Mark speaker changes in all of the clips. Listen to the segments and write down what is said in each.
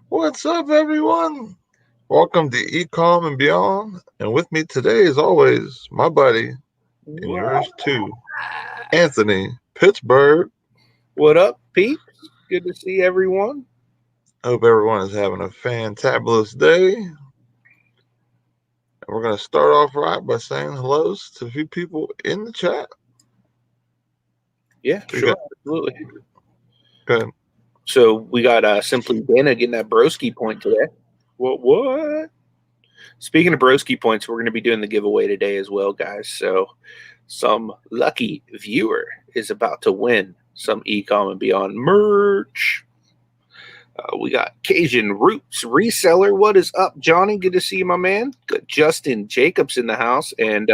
Speaker 1: What's up, everyone? Welcome to Ecom and Beyond. And with me today, as always, my buddy and yours too, Anthony Pittsburgh.
Speaker 2: What up, peeps? Good to see everyone.
Speaker 1: Hope everyone is having a fantabulous day. And we're going to start off right by saying hellos to a few people in the chat.
Speaker 2: Yeah,
Speaker 1: We
Speaker 2: sure,
Speaker 1: got-
Speaker 2: absolutely.
Speaker 1: Good.
Speaker 2: So we got Simply Dana getting that broski point today. What? Speaking of broski points, we're going to be doing the giveaway today as well, guys. So some lucky viewer is about to win some Ecom and Beyond merch. We got Cajun Roots Reseller. What is up, Johnny? Good to see you, my man. Got Justin Jacobs in the house. And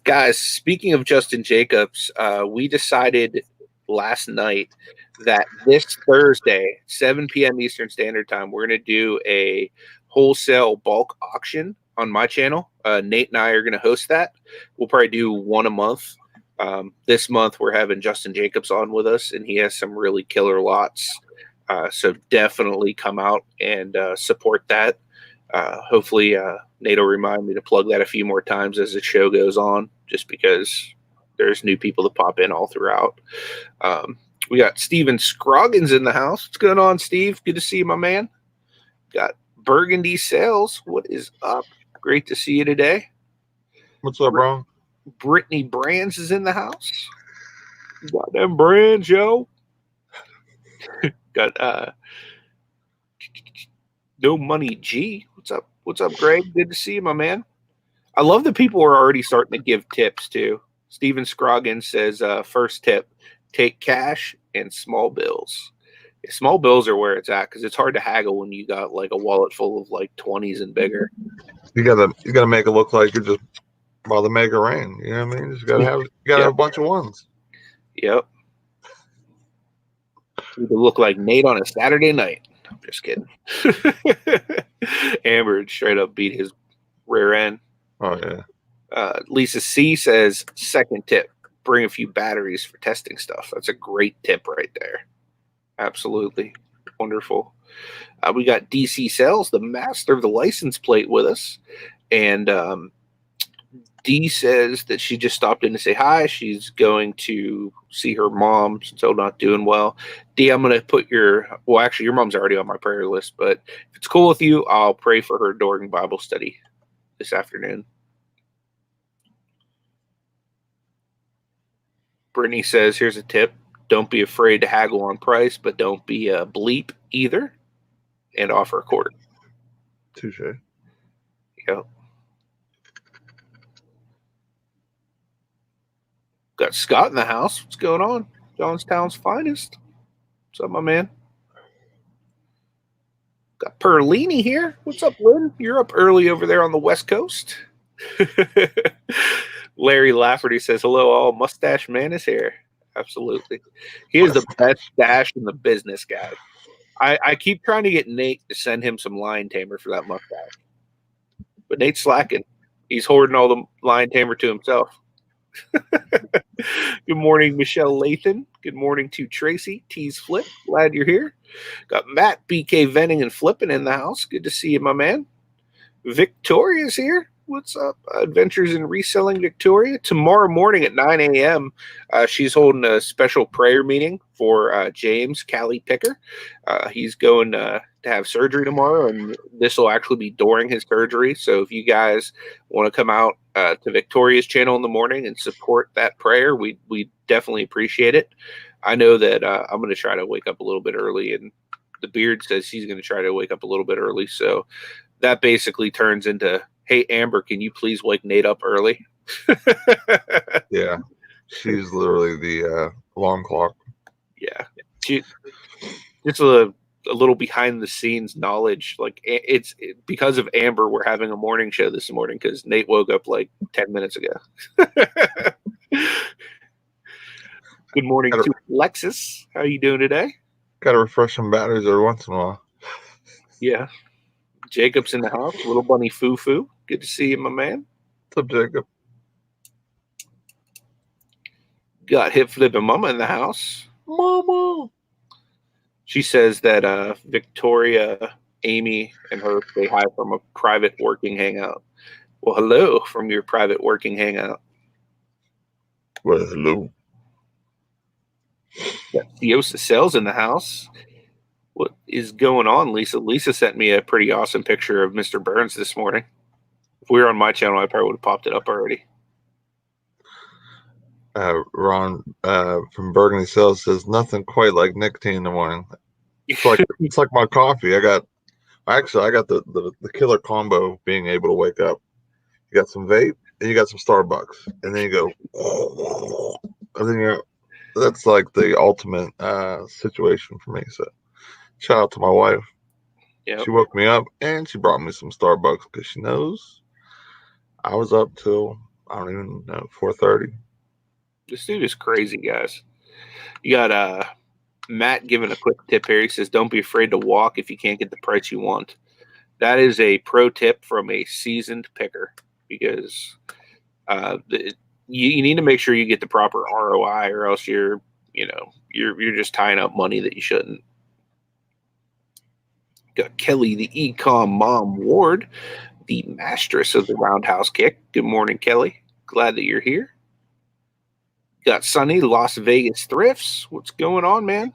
Speaker 2: guys, speaking of Justin Jacobs, we decided last night that this Thursday, 7 p.m. Eastern Standard Time, we're going to do a wholesale bulk auction on my channel. Nate and I are going to host that. We'll probably do one a month. This month, we're having Justin Jacobs on with us, and he has some really killer lots. So definitely come out and support that. Hopefully, Nate will remind me to plug that a few more times as the show goes on, just because there's new people that pop in all throughout. We got Steven Scroggins in the house. What's going on, Steve? Good to see you, my man. Got Burgundy Sales. What is up? Great to see you today.
Speaker 1: What's up, bro?
Speaker 2: Brittany Brands is in the house. Got them brands, yo. Got No Money G. What's up? What's up, Greg? Good to see you, my man. I love that people are already starting to give tips too. Steven Scroggins says, first tip, take cash and small bills. Small bills are where it's at because it's hard to haggle when you got like a wallet full of like 20s and bigger.
Speaker 1: You gotta make it look like you're just about to make it rain. You know what I mean? You gotta have a bunch of ones.
Speaker 2: Yep. You could look like Nate on a Saturday night. I'm just kidding. Amber straight up beat his rear end.
Speaker 1: Oh yeah.
Speaker 2: Lisa C says, second tip, bring a few batteries for testing stuff. That's a great tip right there. Absolutely wonderful. We got DC Sales, the master of the license plate, with us. And D says that she just stopped in to say hi. She's going to see her mom, still not doing well. D, I'm going to put your mom's already on my prayer list, but if it's cool with you, I'll pray for her during Bible study this afternoon. Brittany says, here's a tip. Don't be afraid to haggle on price, but don't be a bleep either, and offer a quarter.
Speaker 1: Touche.
Speaker 2: Yep. Got Scott in the house. What's going on? Johnstown's finest. What's up, my man? Got Perlini here. What's up, Lynn? You're up early over there on the West Coast. Larry Lafferty says, hello, all. Mustache Man is here. Absolutely. He is the best stash in the business, guy. I keep trying to get Nate to send him some lion tamer for that mustache. But Nate's slacking. He's hoarding all the lion tamer to himself. Good morning, Michelle Lathan. Good morning to Tracy T's Flip. Glad you're here. Got Matt BK Venting and Flipping in the house. Good to see you, my man. Victoria's here. What's up? Adventures in Reselling Victoria. Tomorrow morning at 9 a.m., she's holding a special prayer meeting for James Callie Picker. He's going to have surgery tomorrow, and this will actually be during his surgery. So if you guys want to come out to Victoria's channel in the morning and support that prayer, we definitely appreciate it. I know that I'm going to try to wake up a little bit early, and the Beard says he's going to try to wake up a little bit early. So that basically turns into, hey, Amber, can you please wake Nate up early?
Speaker 1: Yeah. She's literally the alarm clock.
Speaker 2: Yeah. It's a little behind the scenes knowledge. Like because of Amber, we're having a morning show this morning because Nate woke up like 10 minutes ago. Good morning to Lexus. How are you doing today?
Speaker 1: Got to refresh some batteries every once in a while.
Speaker 2: Yeah. Jacob's in the house. Little bunny foo-foo. Good to see you, my man.
Speaker 1: What's up, Jacob?
Speaker 2: Got Hip Flipping Mama in the house.
Speaker 1: Mama.
Speaker 2: She says that Victoria Amy and her say hi from a private working hangout. Well, hello from your private working hangout.
Speaker 1: Well, hello.
Speaker 2: Got Theosa Sales in the house. What is going on, Lisa? Lisa sent me a pretty awesome picture of Mr. Burns this morning. If we were on my channel, I probably would have popped it up already.
Speaker 1: Ron from Burgundy Sales says nothing quite like nicotine in the morning. It's like my coffee. I got the killer combo of being able to wake up. You got some vape and you got some Starbucks, and then you go, and then that's like the ultimate situation for me. So shout out to my wife. Yep. She woke me up and she brought me some Starbucks because she knows I was up till, I don't even know, 4:30.
Speaker 2: This dude is crazy, guys. You got Matt giving a quick tip here. He says, don't be afraid to walk if you can't get the price you want. That is a pro tip from a seasoned picker, because you need to make sure you get the proper ROI, or else you're just tying up money that you shouldn't. Got Kelly, the Ecom Mom Ward, the mastress of the roundhouse kick. Good morning, Kelly. Glad that you're here. Got Sunny, Las Vegas Thrifts. What's going on, man?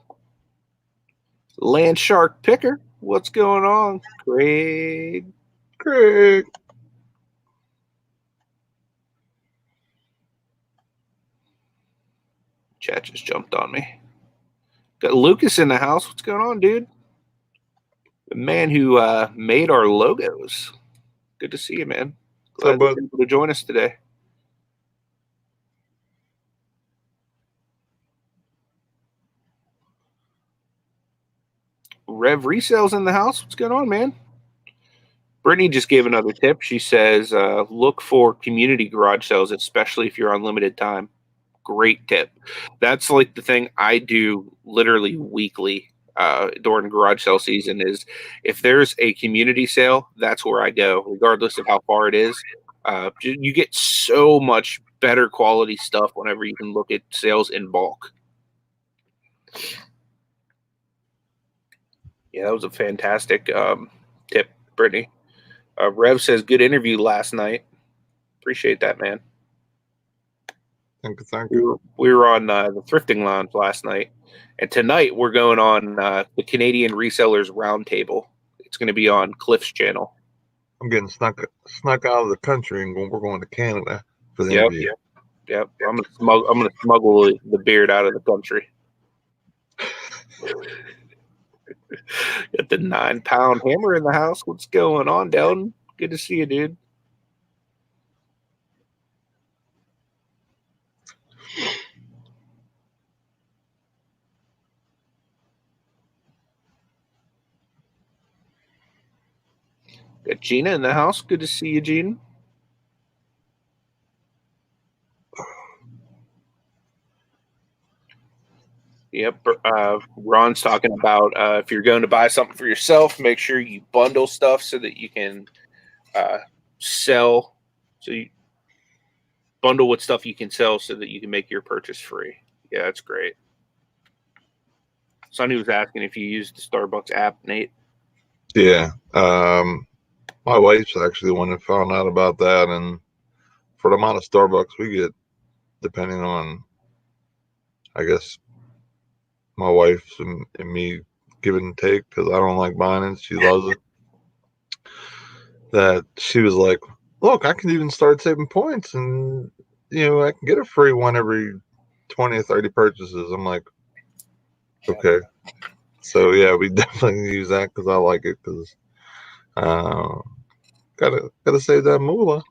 Speaker 2: Land Shark Picker. What's going on? Craig. Chat just jumped on me. Got Lucas in the house. What's going on, dude? The man who made our logos. Good to see you, man. Glad you're able to join us today. Rev Resales in the house. What's going on, man? Brittany just gave another tip. She says, look for community garage sales, especially if you're on limited time. Great tip. That's like the thing I do literally weekly during garage sale season, is if there's a community sale, that's where I go, regardless of how far it is. You get so much better quality stuff whenever you can look at sales in bulk. Yeah, that was a fantastic tip, Brittany. Rev says, good interview last night. Appreciate that, man.
Speaker 1: Thank you.
Speaker 2: We were on the Thrifting Lounge last night, and tonight we're going on the Canadian Resellers Roundtable. It's going to be on Cliff's channel.
Speaker 1: I'm getting snuck out of the country, and we're going to Canada for the interview.
Speaker 2: Yep. I'm gonna smuggle the beard out of the country. Got the 9-pound hammer in the house. What's going on, Delton? Good to see you, dude. Got Gina in the house. Good to see you, Gina. Yep. Ron's talking about if you're going to buy something for yourself, make sure you bundle stuff so that you can sell. So you bundle with stuff you can sell so that you can make your purchase free. Yeah, that's great. Sonny was asking if you used the Starbucks app, Nate.
Speaker 1: Yeah. My wife's actually the one that found out about that, and for the amount of Starbucks we get, depending on, I guess, my wife and me give and take, because I don't like buying it. She loves it. That she was like, look, I can even start saving points, and I can get a free one every 20 or 30 purchases. I'm like, okay. So yeah, we definitely use that because I like it, because gotta save that moolah.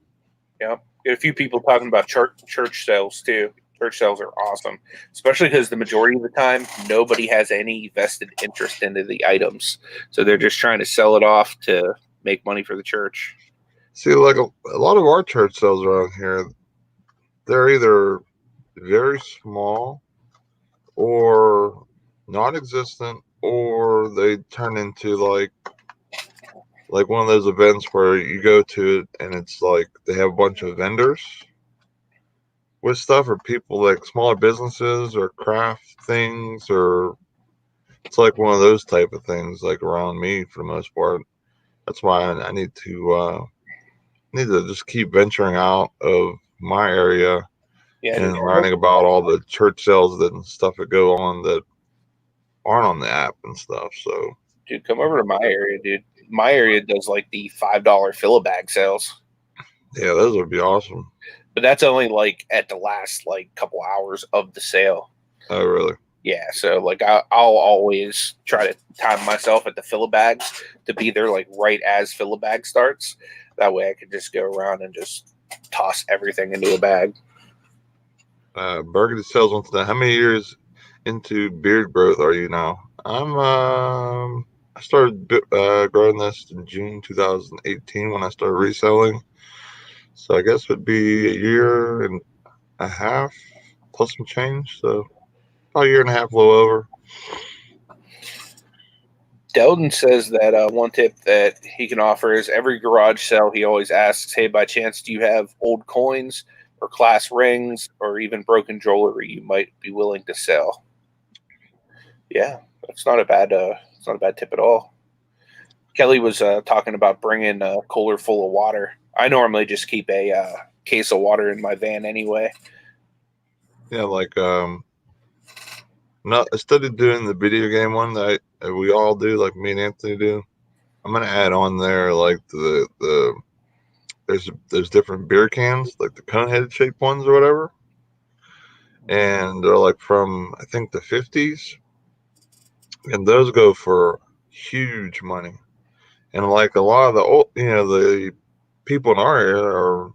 Speaker 2: Yeah, get a few people talking about church sales too. Church sales are awesome, especially because the majority of the time nobody has any vested interest into the items, so they're just trying to sell it off to make money for the church.
Speaker 1: See, like a lot of our church sales around here, they're either very small or non-existent, or they turn into like one of those events where you go to it and it's like they have a bunch of vendors with stuff, or people like smaller businesses or craft things, or it's like one of those type of things, like around me for the most part. That's why I need to just keep venturing out of my area and learning about all the church sales and stuff that go on that aren't on the app and stuff. So,
Speaker 2: dude, come over to my area, dude. My area does like the $5 Fba sales.
Speaker 1: Yeah, those would be awesome.
Speaker 2: But that's only like at the last like couple hours of the sale.
Speaker 1: Oh, really?
Speaker 2: Yeah, so like I'll always try to time myself at the Fillabags to be there like right as Fillabag starts. That way I could just go around and just toss everything into a bag.
Speaker 1: Burgundy sales wants to know, how many years into beard growth are you now? I started growing this in June 2018 when I started reselling. So I guess it would be a year and a half plus some change. So about a year and a half, a little over.
Speaker 2: Delton says that one tip that he can offer is every garage sale he always asks, hey, by chance, do you have old coins or class rings or even broken jewelry you might be willing to sell? Yeah, that's not a bad tip at all. Kelly was talking about bringing a cooler full of water. I normally just keep a case of water in my van anyway.
Speaker 1: Yeah, like instead of doing the video game one that we all do, like me and Anthony do, I'm gonna add on there like the there's different beer cans, like the cone headed shaped ones or whatever, and they're like from I think the 50s, and those go for huge money. And like a lot of the old, the people in our area are,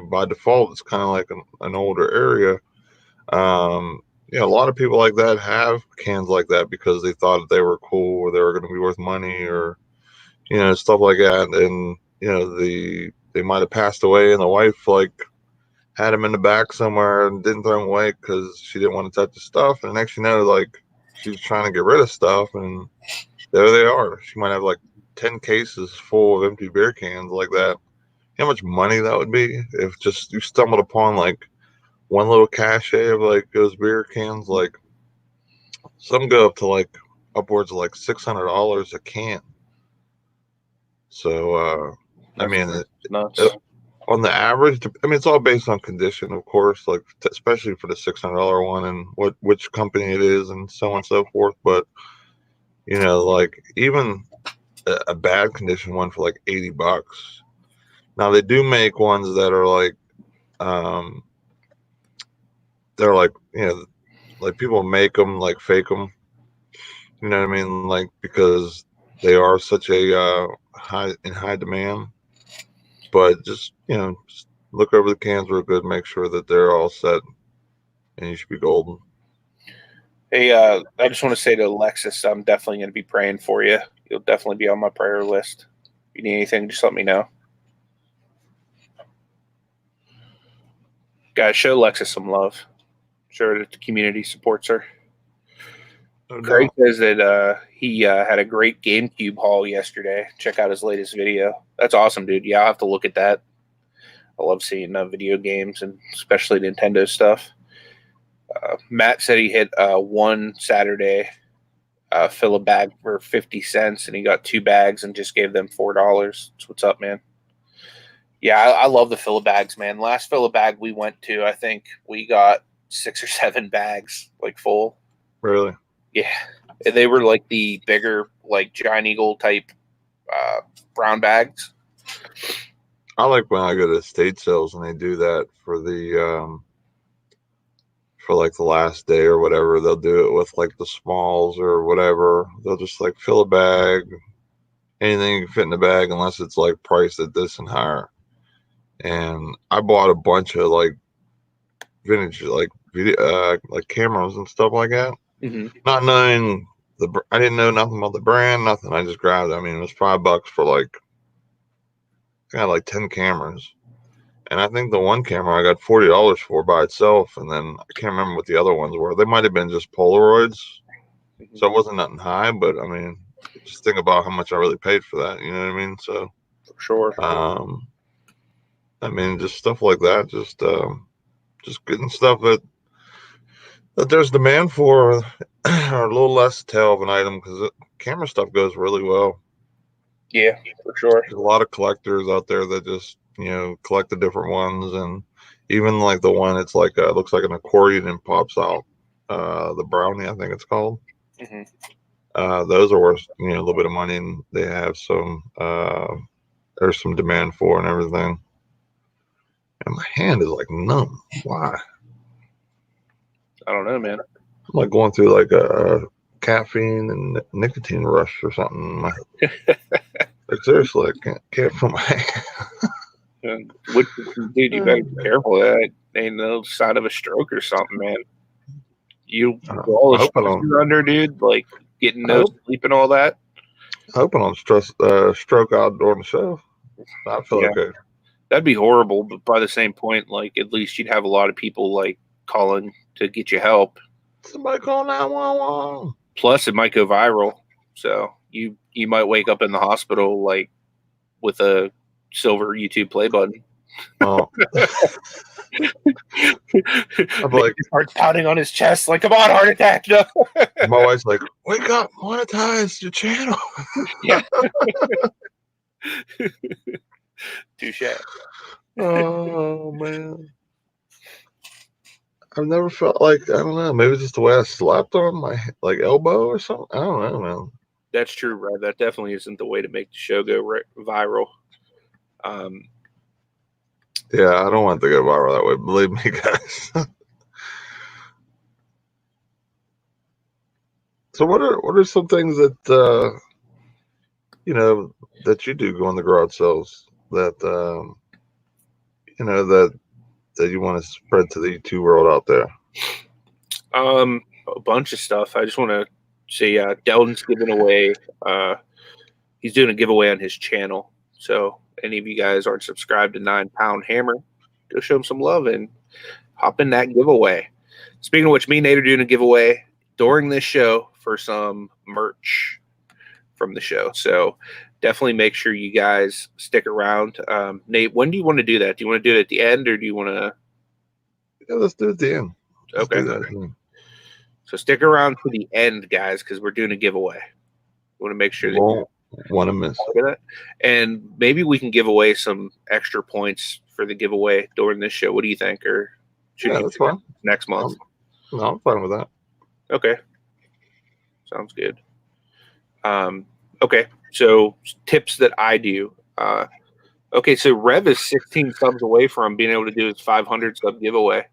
Speaker 1: by default, it's kind of like an older area. A lot of people like that have cans like that because they thought that they were cool or they were going to be worth money or, stuff like that. And, they might have passed away and the wife like had them in the back somewhere and didn't throw them away because she didn't want to touch the stuff. And next, like she's trying to get rid of stuff and there they are. She might have like 10 cases full of empty beer cans like that. How much money that would be if just you stumbled upon like one little cache of like those beer cans? Like some go up to like upwards of like $600 a can. So I mean, on the average, I mean, it's all based on condition, of course, like especially for the $600 one and which company it is and so on and so forth. But like even a bad condition one for like $80. Now they do make ones that are like, they're like, like people make them like fake them. You know what I mean? Like because they are such a high demand. But just just look over the cans real good, make sure that they're all set, and you should be golden.
Speaker 2: Hey, I just want to say to Alexis, I'm definitely going to be praying for you. You'll definitely be on my prayer list. If you need anything, just let me know. Guys, show Alexis some love. Sure that the community supports her. Craig says that he had a great GameCube haul yesterday. Check out his latest video. That's awesome, dude. Yeah, I'll have to look at that. I love seeing video games and especially Nintendo stuff. Matt said he hit one Saturday, fill a bag for 50 cents, and he got 2 bags and just gave them $4. That's what's up, man. Yeah, I love the fill bags, man. Last fill bag we went to, I think we got 6 or 7 bags, like full.
Speaker 1: Really?
Speaker 2: Yeah. They were like the bigger, like Giant Eagle type brown bags.
Speaker 1: I like when I go to estate sales and they do that for the for like the last day or whatever. They'll do it with like the smalls or whatever. They'll just like fill a bag, anything you can fit in the bag, unless it's like priced at this and higher. And I bought a bunch of like vintage like video like cameras and stuff like that.
Speaker 2: Mm-hmm.
Speaker 1: Not knowing I didn't know nothing about the brand, nothing. I just grabbed it. I mean, it was $5 for like I got like 10 cameras. And I think the one camera I got $40 for by itself, and then I can't remember what the other ones were. They might have been just Polaroids, so it wasn't nothing high. But I mean, just think about how much I really paid for that. You know what I mean? So
Speaker 2: for sure.
Speaker 1: I mean, just stuff like that. Just getting stuff that there's demand for, or a little less tail of an item because camera stuff goes really well.
Speaker 2: Yeah, for sure.
Speaker 1: There's a lot of collectors out there that just, collect the different ones, and even like the one, it's like looks like an accordion and pops out. The brownie, I think it's called.
Speaker 2: Mm-hmm.
Speaker 1: Those are worth, a little bit of money, and they have some. There's some demand for and everything. And my hand is like numb. Why?
Speaker 2: I don't know, man.
Speaker 1: I'm like going through like a caffeine and nicotine rush or something. Like seriously, I can't feel my hand.
Speaker 2: Dude, you better be careful. That ain't no sign of a stroke or something, man. You all
Speaker 1: I
Speaker 2: the
Speaker 1: hope I
Speaker 2: stress
Speaker 1: don't.
Speaker 2: you're under, dude, like getting
Speaker 1: I
Speaker 2: no
Speaker 1: hope,
Speaker 2: sleep and all that.
Speaker 1: I hope I don't stroke out during the show. I feel
Speaker 2: Yeah,
Speaker 1: okay.
Speaker 2: that'd be horrible. But by the same point, like at least you'd have a lot of people like calling to get you help.
Speaker 1: Somebody call 911.
Speaker 2: Plus, it might go viral. So you might wake up in the hospital like with a silver YouTube play button.
Speaker 1: Oh, I'm like,
Speaker 2: Starts pounding on his chest, like, "Come on, heart attack!" No.
Speaker 1: my wife's like, wake up, monetize your channel.
Speaker 2: Yeah. Touche.
Speaker 1: Oh man, I've never felt like, I don't know, maybe it's just the way I slapped on my like elbow or something. I don't know, man.
Speaker 2: That's true, right? That definitely isn't the way to make the show go viral.
Speaker 1: Yeah, I don't want it to go viral that way. Believe me, guys. So what are some things that that you do go on the garage sales that that you want to spread to the YouTube world out there?
Speaker 2: A bunch of stuff. I just want to say, Delton's giving away. He's doing a giveaway on his channel. So any of you guys aren't subscribed to 9 Pound Hammer, go show him some love and hop in that giveaway. Speaking of which, me and Nate are doing a giveaway during this show for some merch from the show. So definitely make sure you guys stick around. Nate, when do you want to do that? Do you want to do it at the end, or do you want to?
Speaker 1: Yeah, let's do it at the end. Let's
Speaker 2: Okay.
Speaker 1: do that.
Speaker 2: So stick around to the end, guys, because we're doing a giveaway. We want to make sure that you
Speaker 1: want to miss
Speaker 2: it. And maybe we can give away some extra points for the giveaway during this show. What do you think? Or should
Speaker 1: that's fine.
Speaker 2: Next month?
Speaker 1: I'm fine with that.
Speaker 2: Okay. Sounds good. Okay. So tips that I do. Okay, so Rev is 16 subs away from being able to do his 500 sub giveaway.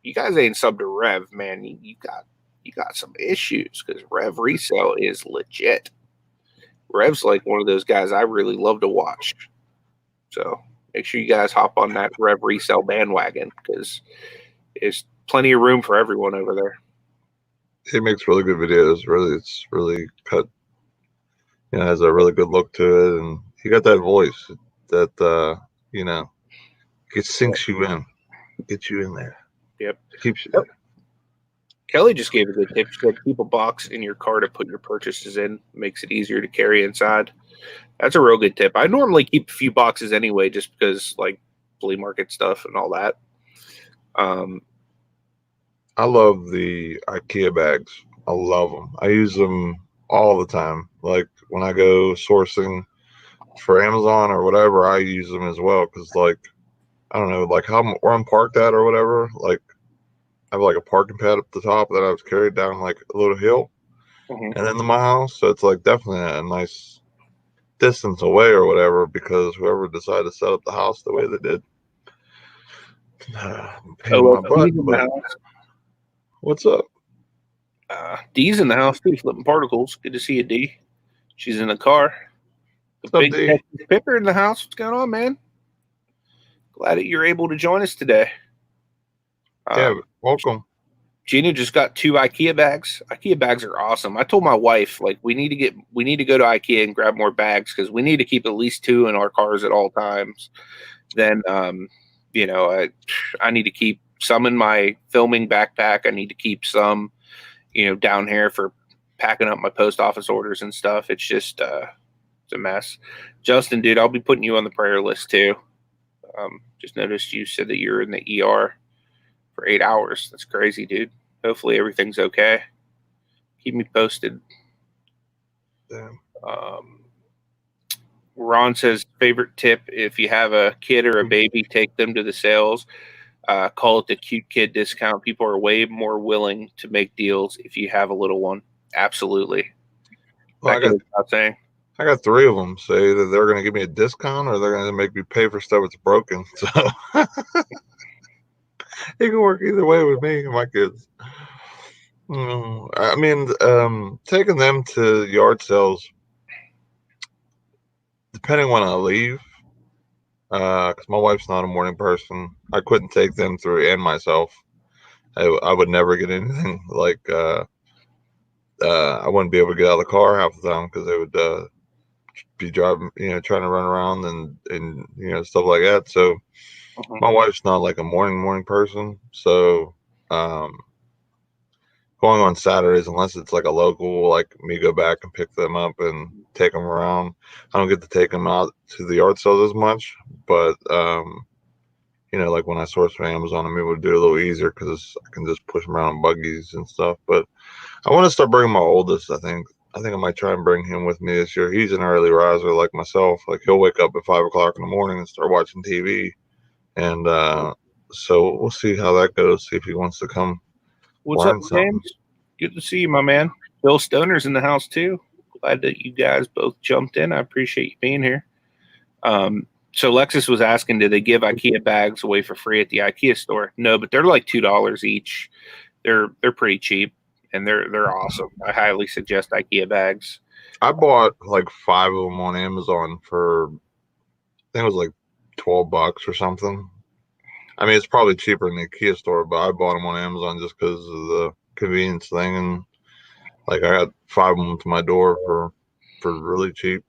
Speaker 2: You guys ain't subbed to Rev, man. You got some issues because Rev Resell is legit. Rev's like one of those guys I really love to watch. So make sure you guys hop on that Rev Resell bandwagon because there's plenty of room for everyone over there.
Speaker 1: He makes really good videos. It's really cut. Has a really good look to it, and he got that voice that it sinks you in, gets you in there.
Speaker 2: Yep.
Speaker 1: Keeps you there.
Speaker 2: Kelly just gave a good tip. She said keep a box in your car to put your purchases in. Makes it easier to carry inside. That's a real good tip. I normally keep a few boxes anyway, just because like flea market stuff and all that.
Speaker 1: I love the Ikea bags. I love them. I use them all the time. Like when I go sourcing for Amazon or whatever, I use them as well. Cause like, I don't know, like where I'm parked at or whatever, like I have like a parking pad up the top that I was carried down like a little hill and into my house. So it's like definitely a nice distance away or whatever, because whoever decided to set up the house the way they did, pain in my butt. But what's up?
Speaker 2: D's in the house too, flipping particles. Good to see you, D. She's in the car.
Speaker 1: What's up, D?
Speaker 2: Pipper in the house. What's going on, man? Glad that you're able to join us today.
Speaker 1: Yeah, welcome.
Speaker 2: Gina just got 2 IKEA bags. IKEA bags are awesome. I told my wife, like, we need to go to IKEA and grab more bags because we need to keep at least 2 in our cars at all times. Then, I need to keep some in my filming backpack. I need to keep some, down here for packing up my post office orders and stuff. It's just, it's a mess. Justin, dude, I'll be putting you on the prayer list too. Just noticed you said that you're in the ER for 8 hours. That's crazy, dude. Hopefully everything's okay. Keep me posted.
Speaker 1: Damn.
Speaker 2: Ron says, favorite tip, if you have a kid or a baby, take them to the sales. Call it the cute kid discount. People are way more willing to make deals if you have a little one. Absolutely.
Speaker 1: Well, I got 3 of them say that they're going to give me a discount or they're going to make me pay for stuff that's broken. So it can work either way with me and my kids. I mean, taking them to yard sales, depending when I leave, because my wife's not a morning person, I couldn't take them through and myself. I would never get anything like I wouldn't be able to get out of the car half the time because they would be driving, trying to run around and stuff like that. So my wife's not like a morning person. So going on Saturdays, unless it's like a local, like me go back and pick them up and take them around. I don't get to take them out to the yard sales as much, but like when I source from Amazon, I'm able to do it a little easier because I can just push them around in buggies and stuff. But I want to start bringing my oldest. I think I might try and bring him with me this year. He's an early riser like myself. Like he'll wake up at 5 o'clock in the morning and start watching TV. And so we'll see how that goes. See if he wants to come.
Speaker 2: What's up, James? Good to see you, my man. Bill Stoner's in the house too. Glad that you guys both jumped in. I appreciate you being here. So Lexus was asking, did they give IKEA bags away for free at the IKEA store? No, but they're like $2 each. They're pretty cheap and they're awesome. I highly suggest IKEA bags.
Speaker 1: I bought like 5 of them on Amazon for, I think it was like $12 or something. I mean, it's probably cheaper in the IKEA store, but I bought them on Amazon just because of the convenience thing. And like I got 5 of them to my door for really cheap.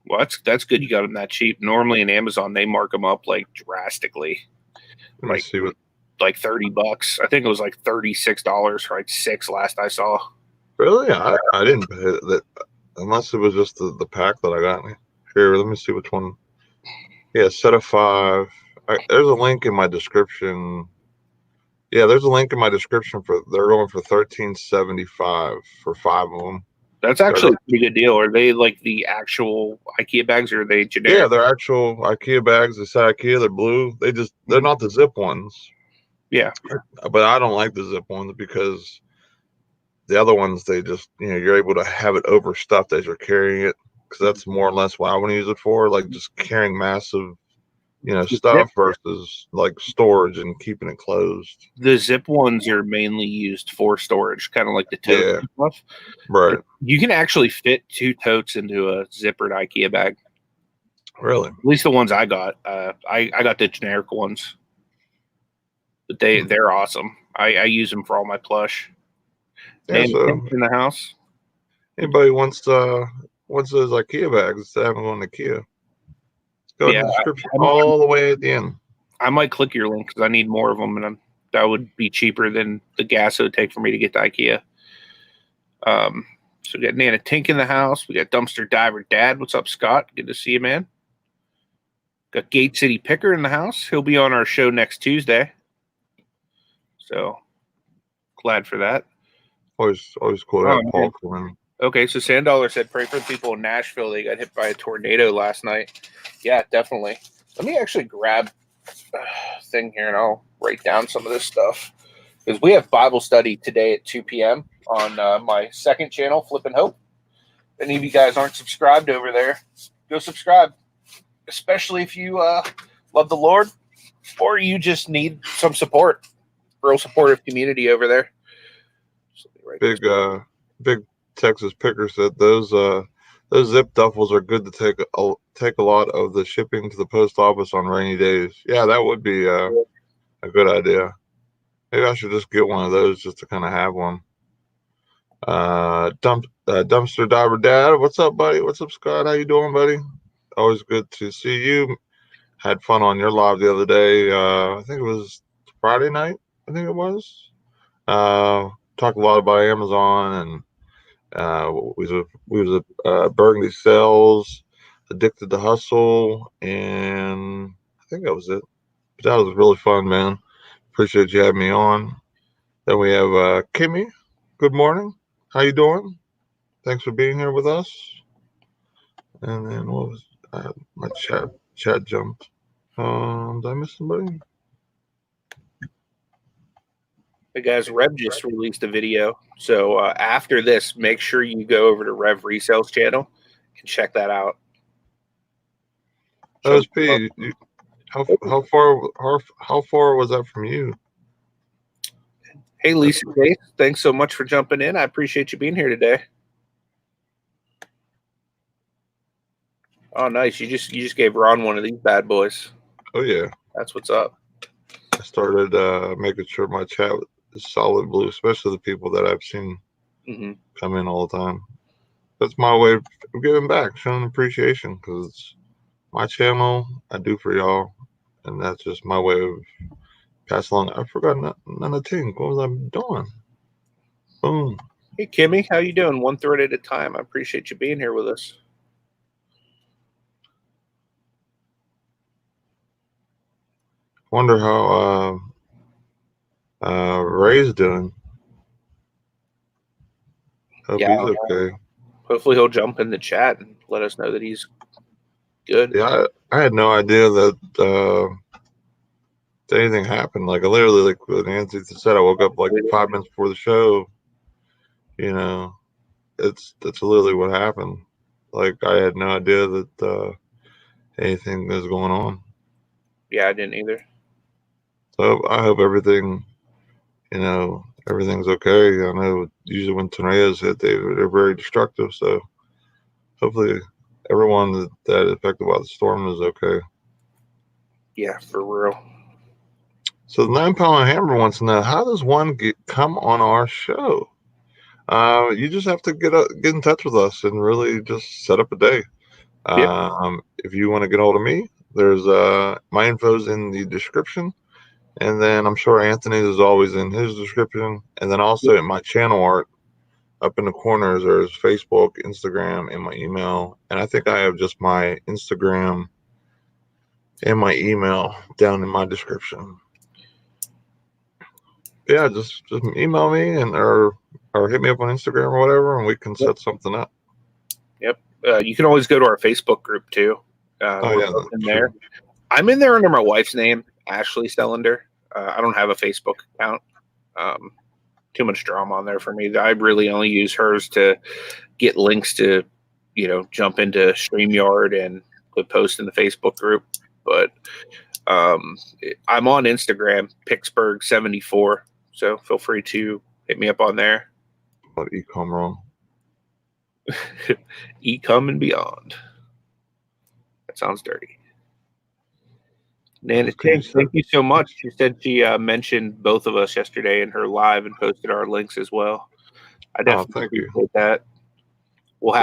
Speaker 2: Well, that's good. You got them that cheap. Normally in Amazon, they mark them up like drastically.
Speaker 1: Let me see what.
Speaker 2: Like $30. I think it was like $36 for like 6 last I saw.
Speaker 1: Really? I didn't pay that unless it was just the pack that I got. Here, let me see which one. Yeah, set of 5. There's a link in my description. Yeah, there's a link in my description they're going for $13.75 for 5 of them.
Speaker 2: That's actually a pretty good deal. Are they like the actual IKEA bags or are they generic?
Speaker 1: Yeah, they're actual IKEA bags. They say IKEA, they're blue. They're not the zip ones.
Speaker 2: Yeah.
Speaker 1: But I don't like the zip ones because the other ones, they just, you're able to have it overstuffed as you're carrying it. Because that's more or less what I want to use it for. Like just carrying massive, stuff versus like storage and keeping it closed.
Speaker 2: The zip ones are mainly used for storage, kind of like the tote stuff.
Speaker 1: Right.
Speaker 2: You can actually fit 2 totes into a zippered IKEA bag.
Speaker 1: Really?
Speaker 2: At least the ones I got. I got the generic ones. But they're awesome. I use them for all my plush.
Speaker 1: Yeah, so
Speaker 2: in the house.
Speaker 1: Anybody wants those IKEA bags? They haven't gone to IKEA. Go in the description all the way at the end.
Speaker 2: I might click your link because I need more of them, and that would be cheaper than the gas it would take for me to get to IKEA. So we got Nana Tink in the house. We got Dumpster Diver Dad. What's up, Scott? Good to see you, man. Got Gate City Picker in the house. He'll be on our show next Tuesday. So glad for that.
Speaker 1: Always cool to have Paul come in.
Speaker 2: Okay, so Sandollar said, pray for the people in Nashville. They got hit by a tornado last night. Yeah, definitely. Let me actually grab a thing here, and I'll write down some of this stuff. Because we have Bible study today at 2 p.m. on my second channel, Flippin' Hope. If any of you guys aren't subscribed over there, go subscribe. Especially if you love the Lord or you just need some support. Real supportive community over there. So
Speaker 1: big Texas Picker said those zip duffels are good to take a lot of the shipping to the post office on rainy days. Yeah, that would be a good idea. Maybe I should just get one of those just to kind of have one. Dumpster Diver Dad, what's up, buddy? What's up, Scott? How you doing, buddy? Always good to see you. Had fun on your live the other day. I think it was Friday night. I think it was. Talked a lot about Amazon and we was Burgundy Sales, Addicted to Hustle, and I think that was it. But that was really fun, man. Appreciate you having me on. Then we have Kimmy. Good morning. How you doing? Thanks for being here with us. And then My chat jumped. Did I miss somebody?
Speaker 2: Hey guys, Rev just released a video. So after this, make sure you go over to Rev Resell's channel and check that out.
Speaker 1: OSP, how far was that from you?
Speaker 2: Hey Lisa Case, thanks so much for jumping in. I appreciate you being here today. Oh, nice. You just gave Ron one of these bad boys.
Speaker 1: Oh yeah,
Speaker 2: that's what's up.
Speaker 1: I started making sure my chat is solid blue, especially the people that I've seen come in all the time. That's my way of giving back, showing appreciation, because it's my channel. I do for y'all, and that's just my way of passing along. I forgot none of thing. What was I doing? Boom.
Speaker 2: Hey Kimmy, how you doing? One thread at a time. I appreciate you being here with us.
Speaker 1: Wonder how Ray's doing. Hope he's okay.
Speaker 2: Hopefully he'll jump in the chat and let us know that he's good.
Speaker 1: Yeah, I had no idea that anything happened. Like I literally, like what Nancy said, I woke up like 5 minutes before the show. You know, that's literally what happened. Like I had no idea that anything was going on.
Speaker 2: Yeah, I didn't either.
Speaker 1: So I hope everything, everything's okay. I know usually when tornadoes hit, they're very destructive. So hopefully everyone that affected by the storm is okay.
Speaker 2: Yeah, for real.
Speaker 1: So the 9 Pound Hammer wants to know, how does one come on our show? You just have to get in touch with us and really just set up a day. If you want to get hold of me, there's my info's in the description, and then I'm sure Anthony's is always in his description, and then also in my channel art up in the corners there's Facebook, Instagram, and my email, and I think I have just my Instagram and my email down in my description. Yeah, just email me or hit me up on Instagram or whatever, and we can set something up.
Speaker 2: Yep. You can always go to our Facebook group too. In there. I'm in there under my wife's name, Ashley Stellander. I don't have a Facebook account. Too much drama on there for me. I really only use hers to get links to, jump into StreamYard and put posts in the Facebook group. But I'm on Instagram, Picksburgh74. So feel free to hit me up on there.
Speaker 1: What Ecom wrong?
Speaker 2: Ecom and beyond. That sounds dirty. Nana, thank you so much. She said she mentioned both of us yesterday in her live and posted our links as well. I definitely appreciate that. We'll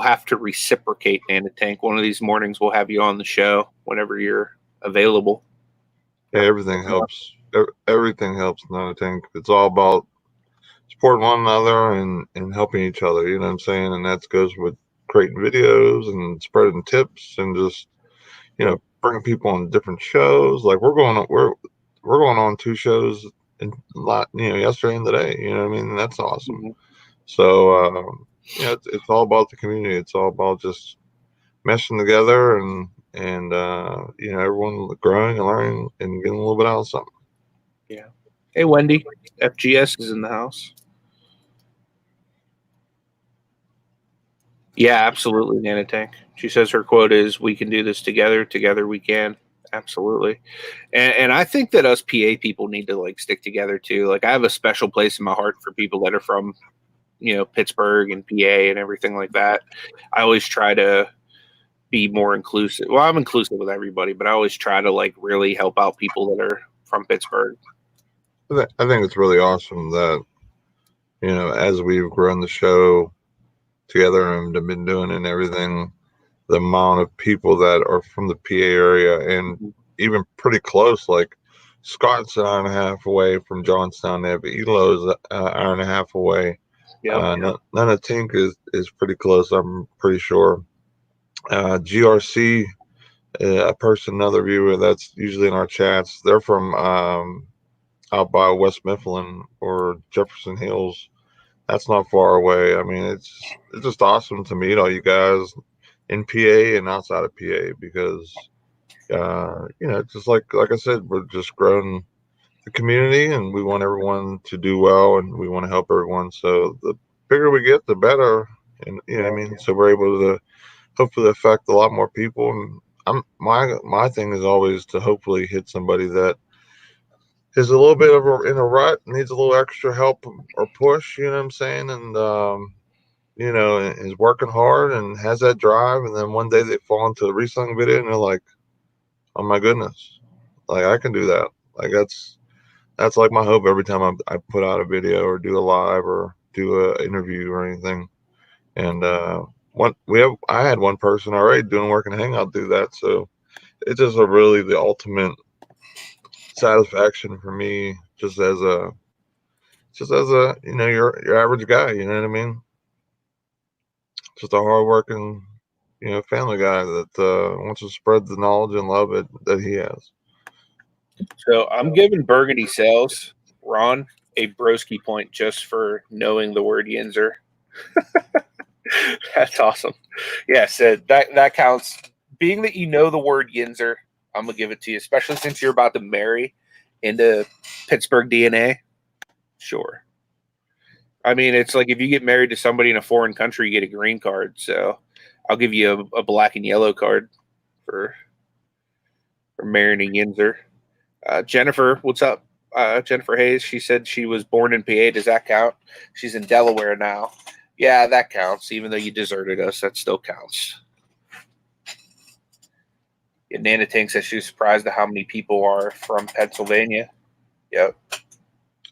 Speaker 2: have to reciprocate, Nana Tank. One of these mornings we'll have you on the show whenever you're available.
Speaker 1: Yeah, everything helps. Everything helps, Nana Tank. It's all about supporting one another and helping each other. You know what I'm saying? And that goes with creating videos and spreading tips and just bringing people on different shows. Like we're going on 2 shows in yesterday and today. You know what I mean? And that's awesome. So it's all about the community. It's all about just meshing together and everyone growing and learning and getting a little bit out of something.
Speaker 2: Yeah. Hey Wendy, FGS is in the house. Yeah, absolutely, Nana Tank. She says her quote is, "We can do this together. Together we can." Absolutely. And I think that us PA people need to stick together too. Like I have a special place in my heart for people that are from, Pittsburgh and PA and everything like that. I always try to be more inclusive. Well, I'm inclusive with everybody, but I always try to really help out people that are from Pittsburgh.
Speaker 1: I think it's really awesome that, as we've grown the show together and been doing and everything, the amount of people that are from the PA area and even pretty close, like Scott's an hour and a half away from Johnstown there, but Elo's an hour and a half away. Nana Tink is pretty close, I'm pretty sure. GRC, another viewer that's usually in our chats, they're from out by West Mifflin or Jefferson Hills. That's not far away. I mean, it's just awesome to meet all you guys, in PA and outside of PA, because just like I said, we're just growing the community, and we want everyone to do well, and we want to help everyone. So the bigger we get, the better. And you know what I mean? So we're able to hopefully affect a lot more people. And my thing is always to hopefully hit somebody that is a little bit in a rut, needs a little extra help or push, you know what I'm saying? And is working hard and has that drive, and then one day they fall into a reselling video and they're like, oh my goodness, like I can do that. Like that's like my hope every time I put out a video or do a live or do a interview or anything. And I had one person already doing work in Hangout do that, so it's just really the ultimate satisfaction for me, just as a your average guy, you know what I mean? Just a hardworking, family guy that wants to spread the knowledge and love that he has.
Speaker 2: So I'm giving Burgundy Sales, Ron, a broski point just for knowing the word Yinzer. That's awesome. Yeah, so that counts. Being that you know the word Yinzer, I'm gonna give it to you, especially since you're about to marry into Pittsburgh DNA. Sure. I mean, it's like if you get married to somebody in a foreign country, you get a green card. So I'll give you a black and yellow card for marrying Yinzer. Jennifer, what's up? Jennifer Hayes, she said she was born in PA. Does that count? She's in Delaware now. Yeah, that counts. Even though you deserted us, that still counts. Yeah, Nana Tank says she's surprised at how many people are from Pennsylvania. Yep.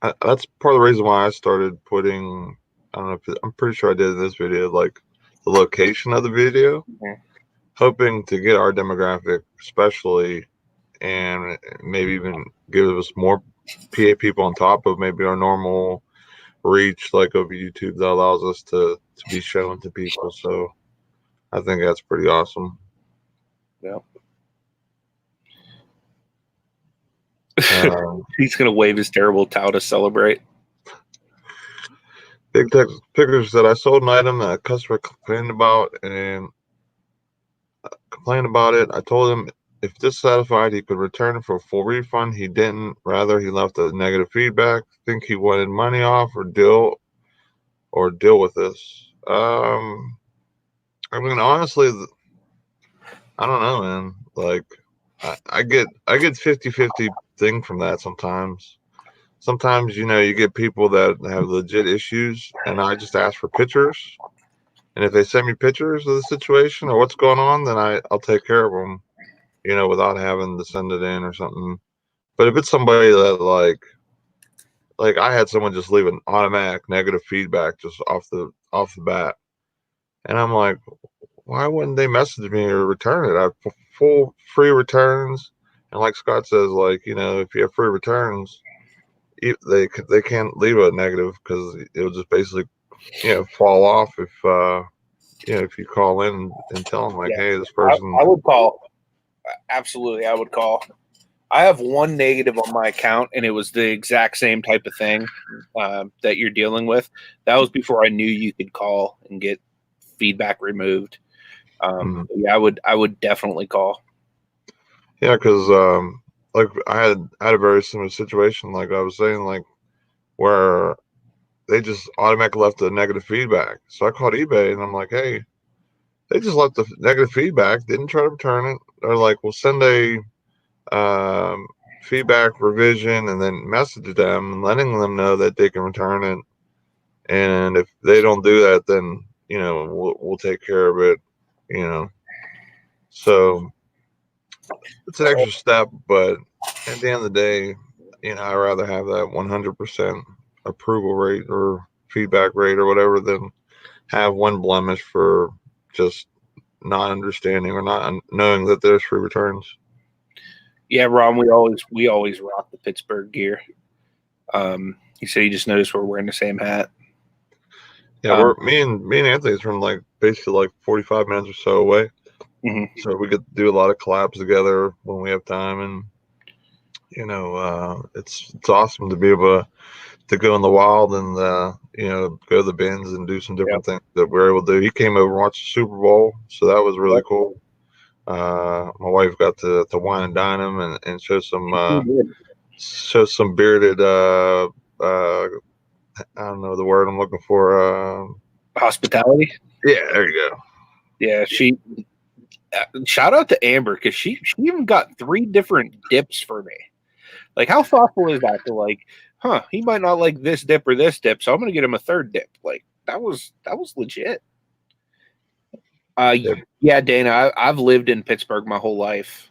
Speaker 1: That's part of the reason why I started putting, I don't know I'm pretty sure I did in this video, like the location of the video, hoping to get our demographic especially, and maybe even give us more PA people on top of maybe our normal reach, like over YouTube, that allows us to be shown to people. So I think that's pretty awesome.
Speaker 2: Yeah. He's gonna wave his terrible towel to celebrate.
Speaker 1: Big Tex Pickers said I sold an item that a customer complained about it. I told him if dissatisfied, he could return it for a full refund. He didn't. Rather, he left a negative feedback. Think he wanted money off or deal with this. I mean, honestly, I don't know, man. Like, I get 50-50 thing from that sometimes. Sometimes, you get people that have legit issues, and I just ask for pictures. And if they send me pictures of the situation or what's going on, then I'll take care of them, without having to send it in or something. But if it's somebody that like I had someone just leave an automatic negative feedback just off the bat, and I'm like, why wouldn't they message me or return it? I have full free returns, and like Scott says, like, if you have free returns, they can't leave a negative because it'll just basically fall off if you call in and tell them like, hey, this person.
Speaker 2: I would call. Absolutely, I would call. I have one negative on my account, and it was the exact same type of thing that you're dealing with. That was before I knew you could call and get feedback removed. Yeah, I would definitely call.
Speaker 1: Yeah, because like I had a very similar situation, like I was saying, like where they just automatically left a negative feedback. So I called eBay and I'm like, hey, they just left the negative feedback, didn't try to return it. They're like, we'll send a feedback revision and then message them and letting them know that they can return it. And if they don't do that, then we'll take care of it. So it's an extra step, but at the end of the day, I'd rather have that 100% approval rate or feedback rate or whatever than have one blemish for just not understanding or not knowing that there's free returns.
Speaker 2: Yeah, Ron, we always rock the Pittsburgh gear. He said he just noticed we're wearing the same hat.
Speaker 1: Yeah, me and Anthony's from like basically like 45 minutes or so away. So we get to do a lot of collabs together when we have time, and it's awesome to be able to go in the wild and go to the bins and do some different things that we're able to do. He came over and watched the Super Bowl, so that was really cool. My wife got to wine and dine him and show some bearded I don't know the word I'm looking for.
Speaker 2: Hospitality.
Speaker 1: Yeah, there you go.
Speaker 2: Yeah, she. Shout out to Amber because she even got 3 different dips for me. Like, how thoughtful is that? To like, he might not like this dip or this dip, so I'm gonna get him a 3rd dip. Like, that was legit. Yeah, Dana, I've lived in Pittsburgh my whole life.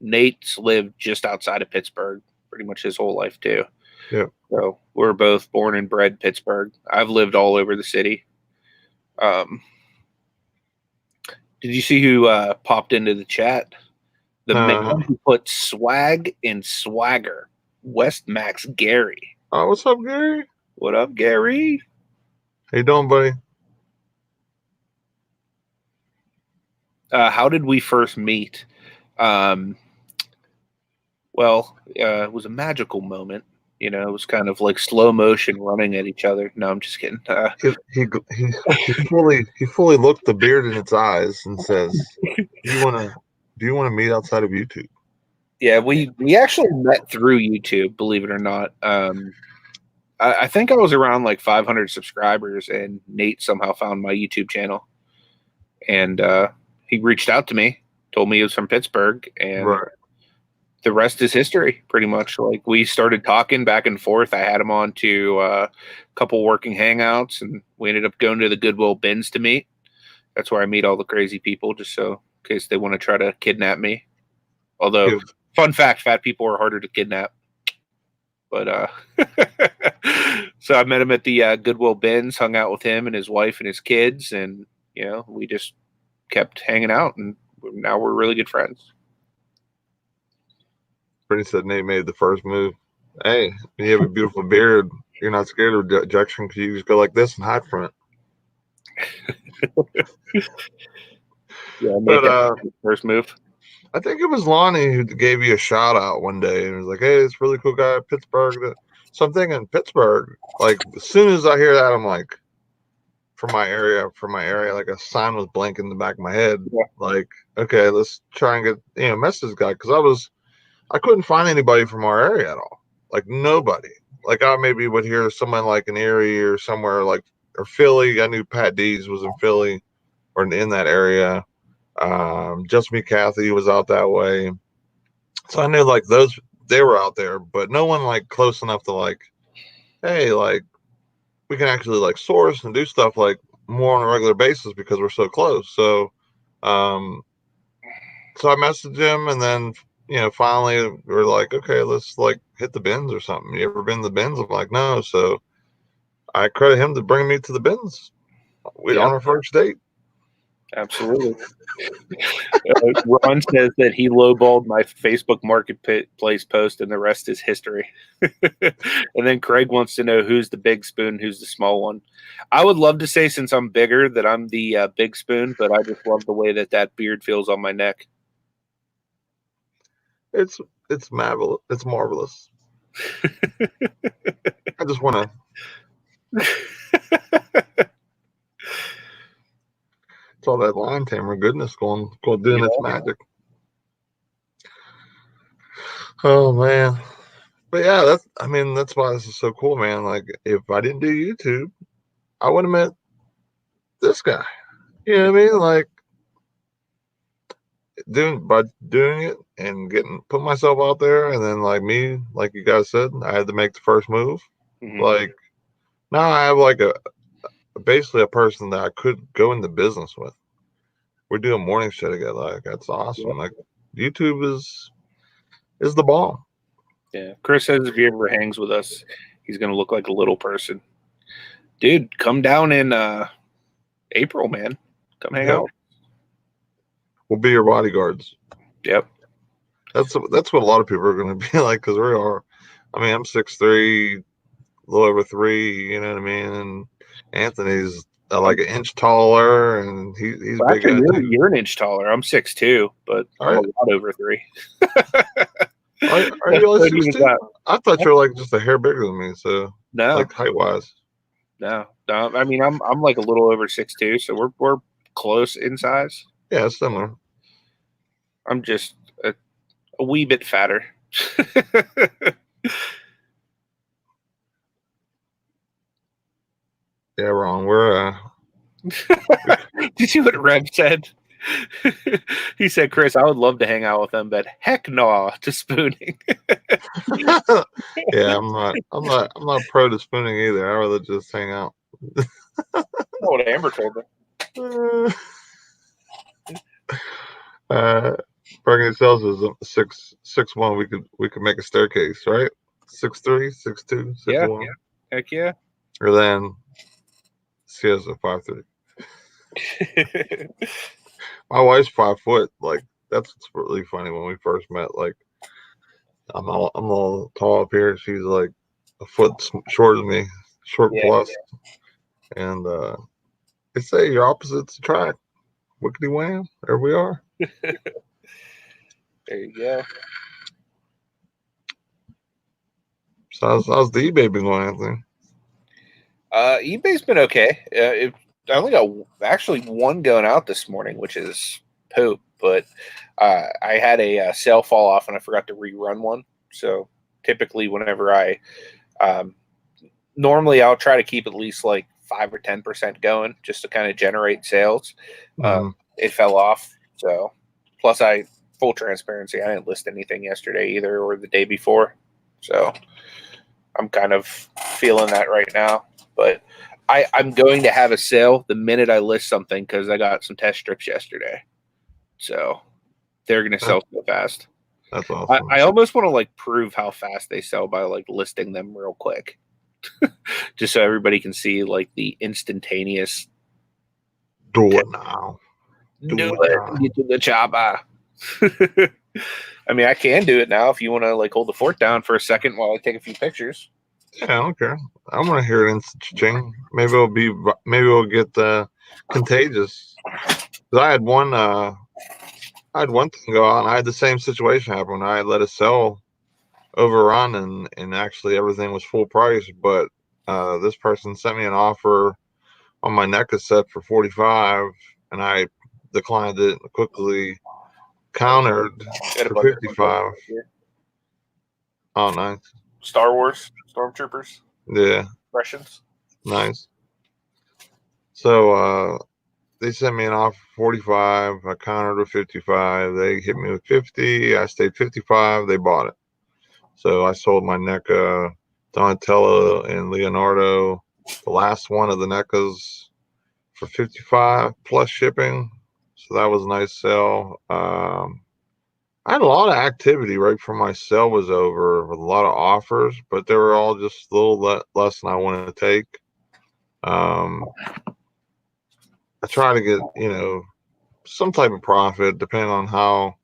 Speaker 2: Nate's lived just outside of Pittsburgh pretty much his whole life too.
Speaker 1: Yeah.
Speaker 2: So we're both born and bred Pittsburgh. I've lived all over the city. Did you see who popped into the chat? The man who put swag in swagger, West Max Gary.
Speaker 1: Oh, what's up, Gary?
Speaker 2: What up, Gary?
Speaker 1: How you doing, buddy?
Speaker 2: How did we first meet? It was a magical moment. It was kind of like slow motion running at each other. No, I'm just kidding.
Speaker 1: He fully looked the beard in its eyes and says, "Do you want to meet outside of YouTube?"
Speaker 2: Yeah, we actually met through YouTube, believe it or not. I think I was around like 500 subscribers, and Nate somehow found my YouTube channel, and he reached out to me, told me he was from Pittsburgh, and the rest is history, pretty much. Like, we started talking back and forth. I had him on to a couple working hangouts, and we ended up going to the Goodwill bins to meet. That's where I meet all the crazy people, just so in case they want to try to kidnap me. Although, fun fact, fat people are harder to kidnap. But so I met him at the Goodwill bins, hung out with him and his wife and his kids, and we just kept hanging out, and now we're really good friends.
Speaker 1: Brittany said Nate made the first move. Hey, when you have a beautiful beard, you're not scared of rejection because you just go like this and hide from it.
Speaker 2: Yeah, I made that first move.
Speaker 1: I think it was Lonnie who gave you a shout out one day and was like, "Hey, this really cool guy at Pittsburgh." So I'm thinking Pittsburgh. Like, as soon as I hear that, I'm like, from my area, like a sign was blinking in the back of my head. Yeah. Like, okay, let's try and get message this guy, because I couldn't find anybody from our area at all. Like, nobody. Like, I maybe would hear someone like in Erie or somewhere or Philly. I knew Pat Dees was in Philly or in that area. Just Me Kathy was out that way. So I knew like they were out there, but no one like close enough to like, hey, like we can actually like source and do stuff like more on a regular basis because we're so close. So I messaged him, and then finally we're like, okay, let's like hit the bins or something. You ever been to the bins? I'm like, no. So I credit him to bring me to the bins. On our first date.
Speaker 2: Absolutely. Ron says that he lowballed my Facebook Marketplace post, and the rest is history. And then Craig wants to know who's the big spoon, who's the small one. I would love to say, since I'm bigger, that I'm the big spoon, but I just love the way that beard feels on my neck.
Speaker 1: It's marvelous. It's marvelous. I just want to. It's all that line tamer goodness going doing its magic. Oh man. But yeah, that's why this is so cool, man. Like, if I didn't do YouTube, I would have met this guy. You know what I mean? Like, by doing it and put myself out there, and then like you guys said, I had to make the first move. Mm-hmm. Like, now I have like basically a person that I could go into business with. We're doing morning show together. Like, that's awesome. Yep. Like, YouTube is the bomb.
Speaker 2: Yeah. Chris says if he ever hangs with us, he's gonna look like a little person. Dude, come down in April, man. Come hang out.
Speaker 1: We'll be your bodyguards.
Speaker 2: Yep.
Speaker 1: That's what a lot of people are gonna be like, because we are. I mean, I'm 6'3", a little over 3. You know what I mean? And Anthony's like an inch taller, and he's
Speaker 2: well,
Speaker 1: big.
Speaker 2: Actually, you're an inch taller. I'm 6'2", but I'm a lot over 3.
Speaker 1: Are you
Speaker 2: What
Speaker 1: only
Speaker 2: phone was
Speaker 1: 6'2"?
Speaker 2: that?
Speaker 1: I thought you were like just a hair bigger than me, so
Speaker 2: No,
Speaker 1: like height wise.
Speaker 2: no. I mean, I'm like a little over 6'2", so we're close in size.
Speaker 1: Yeah, it's similar.
Speaker 2: I'm just a wee bit fatter.
Speaker 1: Yeah, wrong. We're
Speaker 2: Did you see what Rev said? He said, Chris, I would love to hang out with them, but heck no to spooning.
Speaker 1: yeah, I'm not pro to spooning either. I'd rather just hang out.
Speaker 2: What Amber told me.
Speaker 1: Burgundy Cells is 6'1". We could make a staircase, right? 6'3", 6'2", 6'1".
Speaker 2: Heck yeah.
Speaker 1: Or then she has a 5'3". My wife's 5 foot. Like that's what's really funny when we first met. Like I'm all tall up here. She's like a foot shorter than me, short plus. And they say your opposites attract. Wickety wham! There we are.
Speaker 2: There you go.
Speaker 1: So how's the eBay been going, Anthony?
Speaker 2: eBay's been okay. I only got actually one going out this morning, which is poop. But I had a sale fall off and I forgot to rerun one. So typically, whenever normally I'll try to keep at least like 5 or 10% going just to kind of generate sales. It fell off. So plus, full transparency, I didn't list anything yesterday either or the day before. So I'm kind of feeling that right now. But I'm going to have a sale the minute I list something because I got some test strips yesterday. So they're going to sell so fast.
Speaker 1: That's awesome.
Speaker 2: I almost want to like prove how fast they sell by like listing them real quick. Just so everybody can see like the instantaneous.
Speaker 1: Do it now.
Speaker 2: Do it. Get to the chopper. I mean, I can do it now if you want to like hold the fort down for a second while I take a few pictures.
Speaker 1: Yeah, I don't care. I want to hear it instant. Maybe it'll get contagious. Because I had one thing go out, and I had the same situation happen. I let a sell overrun, and actually everything was full price. But this person sent me an offer on my NECA set for 45, and I declined it and quickly countered for 55. Oh, nice.
Speaker 2: Star Wars Stormtroopers.
Speaker 1: Yeah.
Speaker 2: Russians.
Speaker 1: Nice. So they sent me an offer for 45. I countered with 55. They hit me with 50. I stayed 55. They bought it. So I sold my NECA, Donatello, and Leonardo, the last one of the NECAs, for 55 plus shipping. So that was a nice sale. I had a lot of activity right before my sale was over with a lot of offers, but they were all just a little less than I wanted to take. I try to get, some type of profit depending on how,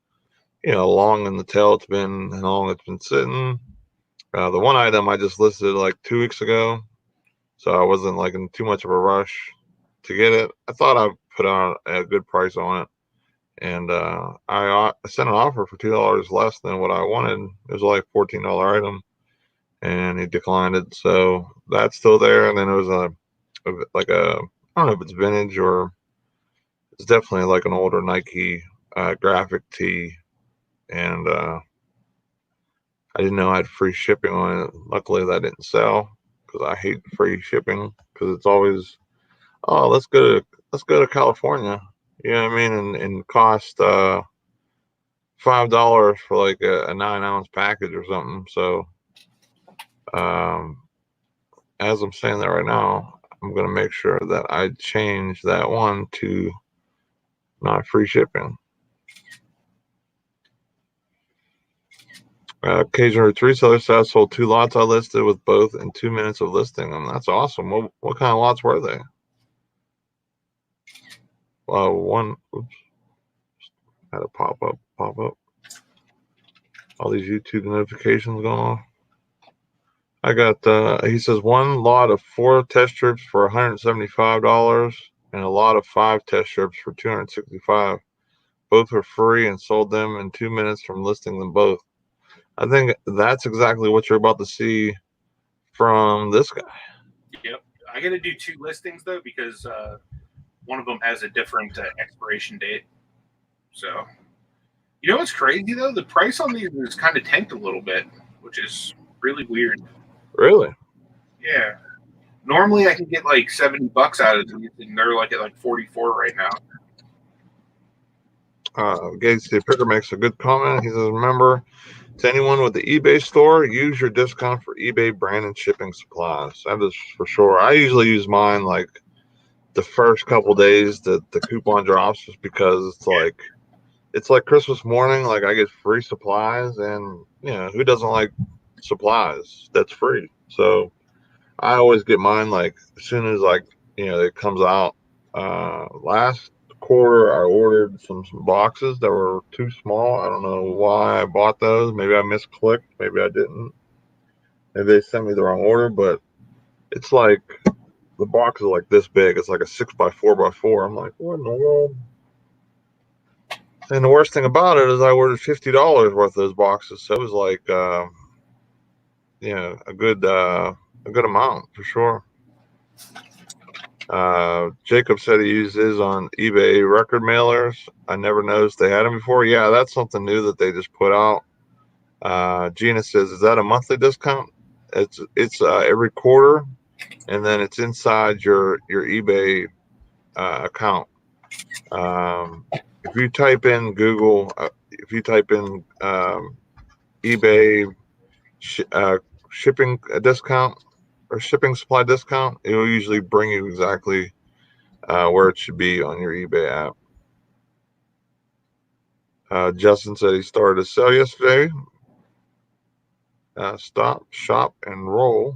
Speaker 1: long in the tail it's been and how long it's been sitting. The one item I just listed like 2 weeks ago, so I wasn't like in too much of a rush to get it. I thought I put on a good price on it, and I sent an offer for $2 less than what I wanted. It was like $14 item, and he declined it. So that's still there. And then it was I don't know if it's vintage or it's definitely like an older Nike graphic tee, and I didn't know I had free shipping on it. Luckily, that didn't sell because I hate free shipping because it's always, oh, let's go to California. You know what I mean? And cost $5 for like a 9-ounce package or something. So, as I'm saying that right now, I'm gonna make sure that I change that one to not free shipping. Occasional reseller said I sold 2 lots I listed with both in 2 minutes of listing them. That's awesome. What kind of lots were they? One, oops, had a pop up. All these YouTube notifications going off. I got, he says 1 lot of 4 test strips for $175 and a lot of 5 test strips for $265. Both were free and sold them in 2 minutes from listing them both. I think that's exactly what you're about to see from this guy.
Speaker 2: Yep. I got to do 2 listings though because one of them has a different expiration date. So, you know what's crazy though? The price on these is kind of tanked a little bit, which is really weird.
Speaker 1: Really?
Speaker 2: Yeah. Normally I can get like $70 out of these, and they're like at like 44 right now.
Speaker 1: Gates the Picker makes a good comment. He says, remember, to anyone with the eBay store, use your discount for eBay brand and shipping supplies. That is for sure. I usually use mine like the first couple days that the coupon drops, just because it's like Christmas morning. Like I get free supplies, and who doesn't like supplies that's free? So I always get mine like as soon as it comes out. Last quarter I ordered some boxes that were too small. I don't know why I bought those. Maybe I misclicked. Maybe I didn't. Maybe they sent me the wrong order. But it's like the box is like this big. It's like a 6x4x4. I'm like, what in the world? And the worst thing about it is I ordered $50 worth of those boxes. So it was like, a good amount for sure. Jacob said he used his on eBay record mailers. I never noticed they had them before. Yeah, that's something new that they just put out. Gina says, "Is that a monthly discount?" It's every quarter, and then it's inside your eBay account. If you type in Google, if you type in eBay shipping discount or shipping supply discount, it will usually bring you exactly where it should be on your eBay app. Justin said he started to sell yesterday. Stop, shop, and roll.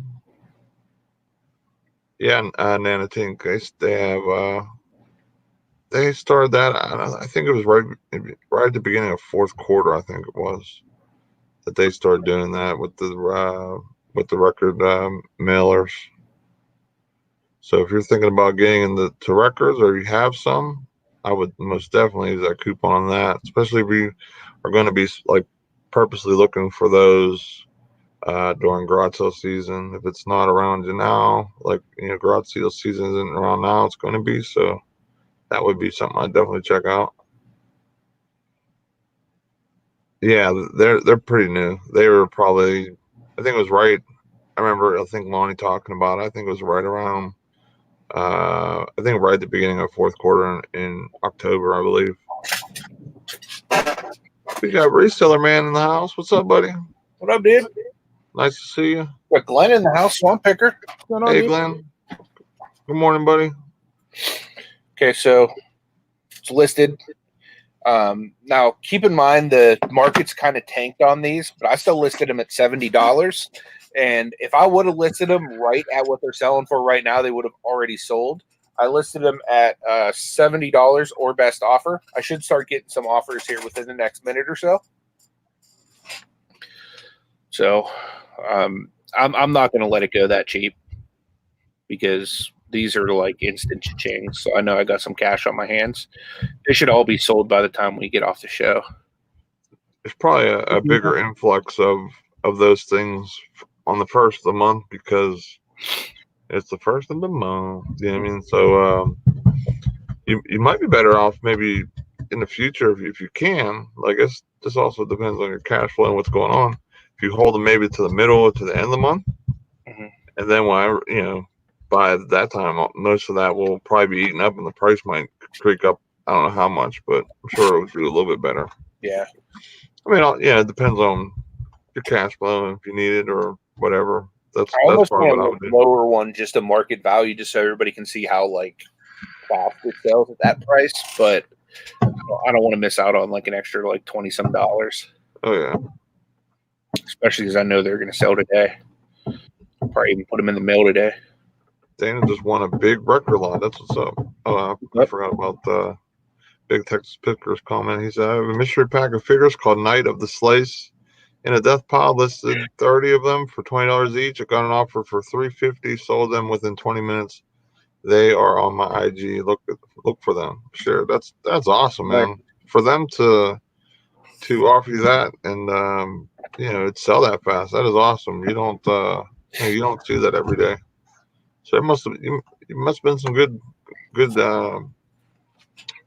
Speaker 1: Yeah, Nanotink. They started that. I think it was right at the beginning of fourth quarter. I think it was that they started doing that with the record mailers. So if you're thinking about getting into records, or you have some, I would most definitely use that coupon on that, especially if you are going to be like purposely looking for those during garage sale season. If it's not around you now, like garage sale season isn't around now, it's going to be. So that would be something I'd definitely check out. Yeah, they're pretty new. They were probably, I think it was right. I think Lonnie talking about it. I think it was right around. I think right at the beginning of fourth quarter in October, I believe. We got Reseller Man in the house. What's up, buddy?
Speaker 2: What up, dude?
Speaker 1: Nice to see you.
Speaker 2: Got Glenn in the house, Swamp Picker. What's going on,
Speaker 1: Hey,
Speaker 2: dude?
Speaker 1: Glenn. Good morning, buddy.
Speaker 2: Okay, so it's listed. Now, keep in mind the market's kind of tanked on these, but I still listed them at $70. And if I would have listed them right at what they're selling for right now, they would have already sold. I listed them at $70 or best offer. I should start getting some offers here within the next minute or so. So I'm not going to let it go that cheap, because these are like instant cha-ching. So I know I got some cash on my hands. They should all be sold by the time we get off the show.
Speaker 1: There's probably a bigger influx of those things on the first of the month, because it's the first of the month. You know what I mean? So you might be better off maybe in the future if you can. Like, this also depends on your cash flow and what's going on. If you hold them maybe to the middle or to the end of the month, and then whenever by that time, most of that will probably be eaten up, and the price might creep up. I don't know how much, but I'm sure it would do a little bit better.
Speaker 2: Yeah.
Speaker 1: I mean, it depends on your cash flow, if you need it or whatever. That's
Speaker 2: almost
Speaker 1: probably what I
Speaker 2: want
Speaker 1: would
Speaker 2: a
Speaker 1: do.
Speaker 2: lower one, just a market value, just so everybody can see how like fast it sells at that price. But I don't want to miss out on like an extra like $20-some.
Speaker 1: Oh yeah.
Speaker 2: Especially because I know they're going to sell today. Probably even put them in the mail today.
Speaker 1: Dana just won a big record lot. That's what's up. Oh, I forgot about the Big Texas Pickers comment. He said, I have a mystery pack of figures called Knight of the Slice in a death pile, listed 30 of them for $20 each. I got an offer for $350, sold them within 20 minutes. They are on my IG. Look for them. Sure. That's awesome, man. For them to offer you that, and it'd sell that fast. That is awesome. You don't see that every day. So it must have been some good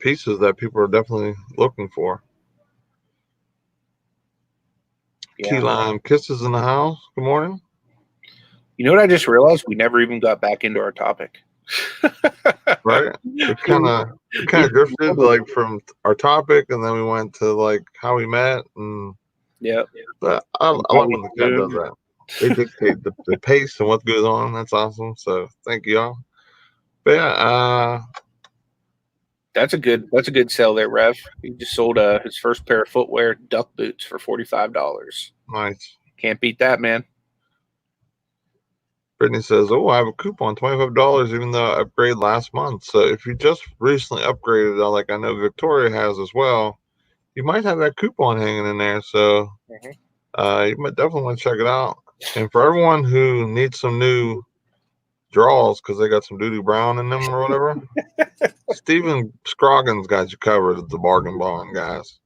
Speaker 1: pieces that people are definitely looking for.
Speaker 2: Yeah.
Speaker 1: Key lime kisses in the house. Good morning.
Speaker 2: You know what I just realized? We never even got back into our topic.
Speaker 1: Right? It kind of drifted like from our topic, and then we went to like how we met, and
Speaker 2: yeah.
Speaker 1: But I love when the cat does that. They dictate the pace and what goes on. That's awesome. So thank you all. But yeah,
Speaker 2: that's a good sell there, Rev. He just sold his first pair of footwear duck boots for $45.
Speaker 1: Nice.
Speaker 2: Can't beat that, man.
Speaker 1: Brittany says, "Oh, I have a coupon, $25, even though I upgraded last month. So if you just recently upgraded, like I know Victoria has as well, you might have that coupon hanging in there. So you might definitely want to check it out. And for everyone who needs some new draws because they got some doo-doo brown in them or whatever, Steven Scroggins got you covered at the Bargain Barn, guys.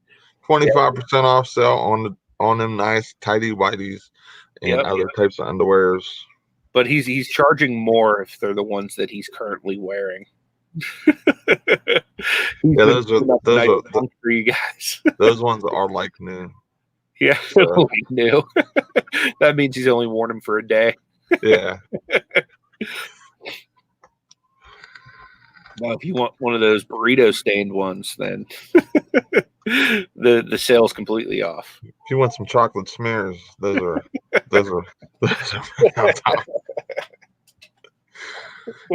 Speaker 1: 25% off sale on them nice tidy whiteys and other types of underwears.
Speaker 2: But he's charging more if they're the ones that he's currently wearing.
Speaker 1: Those are
Speaker 2: for you guys.
Speaker 1: Those ones are like new.
Speaker 2: Yeah, like new. That means he's only worn them for a day.
Speaker 1: Yeah.
Speaker 2: Now, if you want one of those burrito stained ones, then the sale's completely off.
Speaker 1: If you want some chocolate smears, those are on top.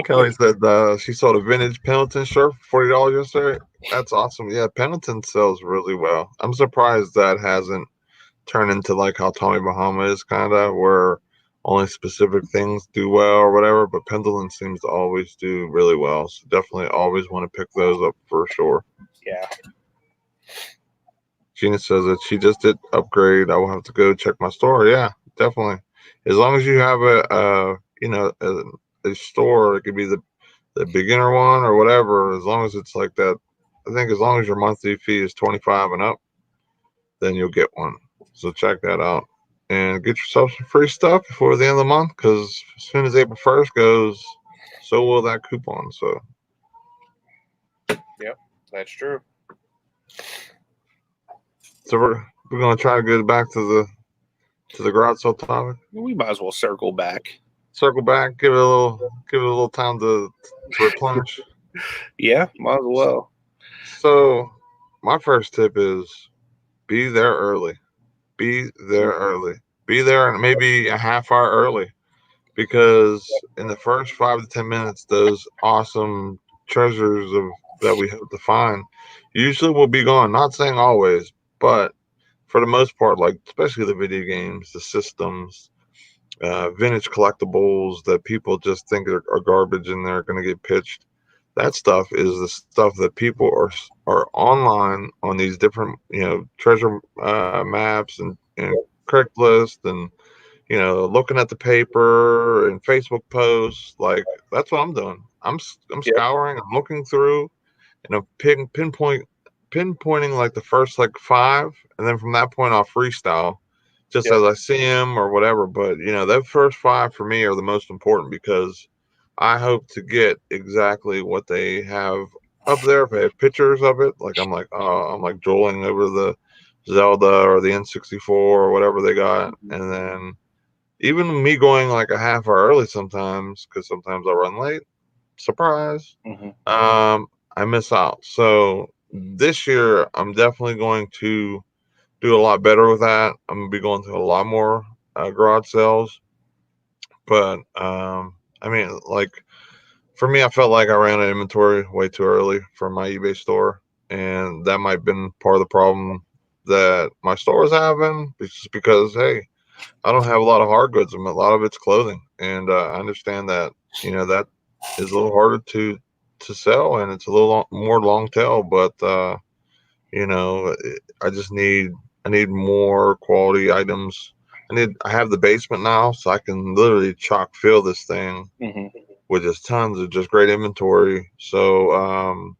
Speaker 1: Kelly said she sold a vintage Pendleton shirt for $40 yesterday. That's awesome. Yeah, Pendleton sells really well. I'm surprised that hasn't turned into like how Tommy Bahama is, kind of, where only specific things do well or whatever. But Pendleton seems to always do really well. So definitely always want to pick those up for sure.
Speaker 2: Yeah.
Speaker 1: Gina says that she just did upgrade. I will have to go check my store. Yeah, definitely. As long as you have a store, it could be the beginner one or whatever. As long as it's like that, I think as long as your monthly fee is $25 and up, then you'll get one. So check that out and get yourself some free stuff before the end of the month, because as soon as April 1st goes, so will that coupon. So.
Speaker 2: Yep, that's true.
Speaker 1: So we're gonna try to go back to the garage sale topic.
Speaker 2: We might as well circle back.
Speaker 1: Circle back, give it a little time to replenish.
Speaker 2: Yeah, might as well.
Speaker 1: So my first tip is be there early. Be there early. Be there maybe a half hour early, because in the first 5 to 10 minutes, those awesome treasures that we hope to find usually will be gone. Not saying always, but for the most part, like especially the video games, the systems, vintage collectibles that people just think are garbage and they're going to get pitched. That stuff is the stuff that people are online on these different treasure maps and Craigslist and looking at the paper and Facebook posts. Like that's what I'm doing. I'm scouring. I'm looking through, and I'm pinpointing like the first like 5, and then from that point I'll freestyle just as I see them or whatever. But that first 5 for me are the most important, because I hope to get exactly what they have up there. If they have pictures of it, like I'm like drooling over the Zelda or the N64 or whatever they got. And then even me going like a half hour early sometimes, because sometimes I run late, surprise, I miss out. So this year I'm definitely going to do a lot better with that. I'm gonna be going to a lot more garage sales. But I mean, like for me, I felt like I ran an inventory way too early for my eBay store, and that might have been part of the problem that my store was having. Just because, hey, I don't have a lot of hard goods. A lot of it's clothing, and I understand that that is a little harder to sell, and it's a little more long tail. But I just need more quality items. I have the basement now, so I can literally chock fill this thing with just tons of just great inventory. So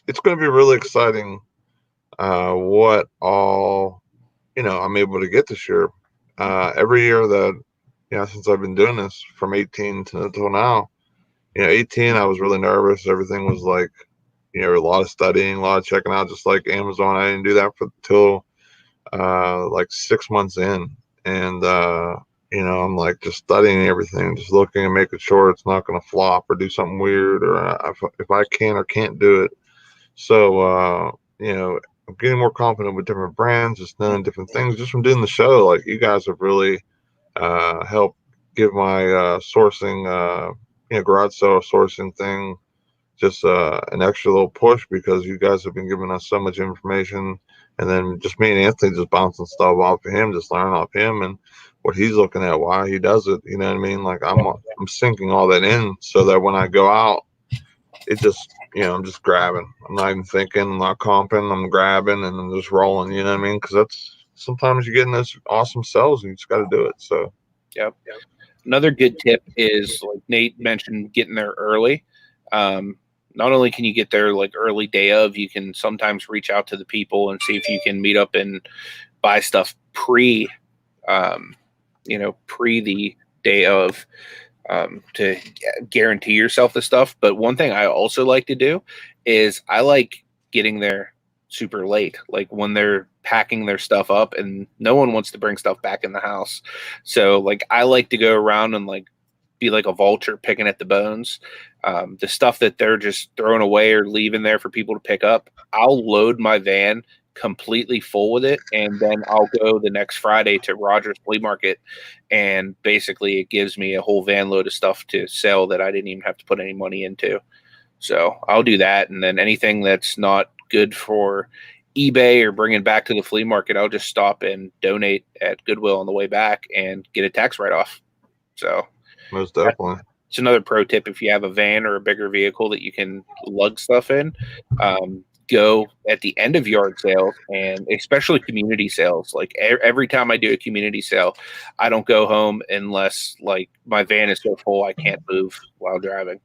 Speaker 1: it's going to be really exciting what all I'm able to get this year. every year that, since I've been doing this from 18 until now, 18, I was really nervous. Everything was like, a lot of studying, a lot of checking out, just like Amazon. I didn't do that till like 6 months in. And, I'm like just studying everything, just looking and making sure it's not going to flop or do something weird, or if I can or can't do it. So, I'm getting more confident with different brands, just knowing different things, just from doing the show. Like, you guys have really helped give my sourcing, garage sale sourcing thing just an extra little push, because you guys have been giving us so much information. And then just me and Anthony just bouncing stuff off of him, just learning off him and what he's looking at, why he does it. You know what I mean? Like, I'm sinking all that in so that when I go out, it just, I'm just grabbing. I'm not even thinking, I'm not comping, I'm grabbing and I'm just rolling. You know what I mean? Because that's, sometimes you get in those awesome sales and you just got to do it. So,
Speaker 2: yep. Another good tip is, like Nate mentioned, getting there early. Not only can you get there like early day of, you can sometimes reach out to the people and see if you can meet up and buy stuff pre the day of, to guarantee yourself the stuff. But one thing I also like to do is I like getting there super late, like when they're packing their stuff up, and no one wants to bring stuff back in the house. So like I like to go around and like be like a vulture picking at the bones. The stuff that they're just throwing away or leaving there for people to pick up, I'll load my van completely full with it, and then I'll go the next Friday to Rogers Flea Market, and basically it gives me a whole van load of stuff to sell that I didn't even have to put any money into. So I'll do that, and then anything that's not good for eBay or bringing back to the flea market, I'll just stop and donate at Goodwill on the way back and get a tax write-off. So
Speaker 1: most definitely.
Speaker 2: It's another pro tip. If you have a van or a bigger vehicle that you can lug stuff in, go at the end of yard sales, and especially community sales. Like every time I do a community sale, I don't go home unless like my van is so full I can't move while driving,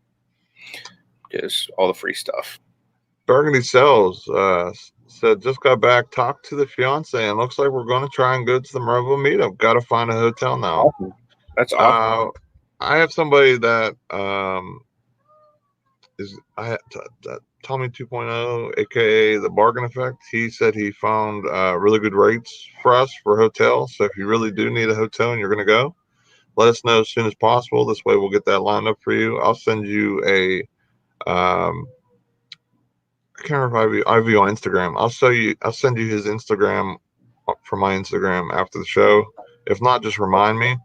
Speaker 2: because all the free stuff.
Speaker 1: Burgundy Sells said, just got back, talked to the fiance, and looks like we're going to try and go to the Merville meetup. Got to find a hotel now.
Speaker 2: Awesome. That's awesome.
Speaker 1: I have somebody that Tommy 2.0, aka the Bargain Effect. He said he found really good rates for us for hotels. So if you really do need a hotel and you're going to go, let us know as soon as possible. This way we'll get that lined up for you. I'll send you a I can't remember if I have you on Instagram. I'll send you his Instagram from my Instagram after the show. If not, just remind me,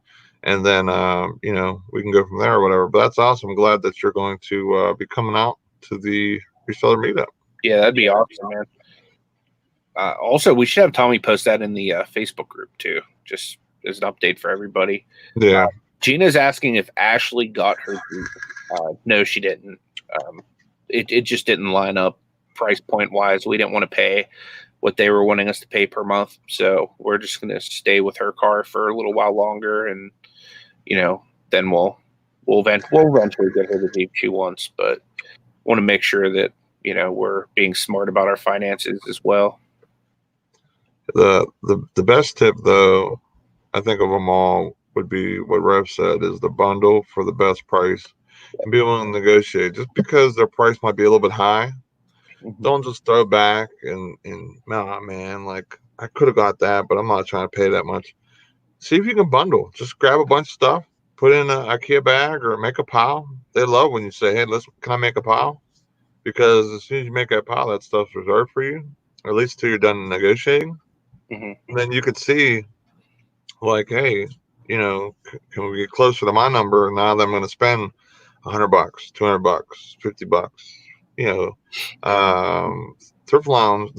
Speaker 1: and then we can go from there or whatever. But that's awesome. I'm glad that you're going to be coming out to the reseller meetup.
Speaker 2: Yeah, that'd be awesome, man. Also, we should have Tommy post that in the Facebook group too, just as an update for everybody.
Speaker 1: Yeah.
Speaker 2: Gina's asking if Ashley got her Jeep. No, she didn't. It just didn't line up price point wise. We didn't want to pay what they were wanting us to pay per month, so we're just going to stay with her car for a little while longer, and then we'll eventually get her the Jeep she wants. But want to make sure that we're being smart about our finances as well.
Speaker 1: The best tip, though, I think of them all, would be what Rev said, is the bundle for the best price, and be willing to negotiate. Just because their price might be a little bit high, don't just throw back and nah, man, like I could have got that, but I'm not trying to pay that much. See if you can bundle. Just grab a bunch of stuff, put in an Ikea bag, or make a pile. They love when you say, hey, can I make a pile? Because as soon as you make that pile, that stuff's reserved for you, or at least till you're done negotiating. And then you could see, like, hey, can we get closer to my number now that I'm going to spend $100, $200, $50? The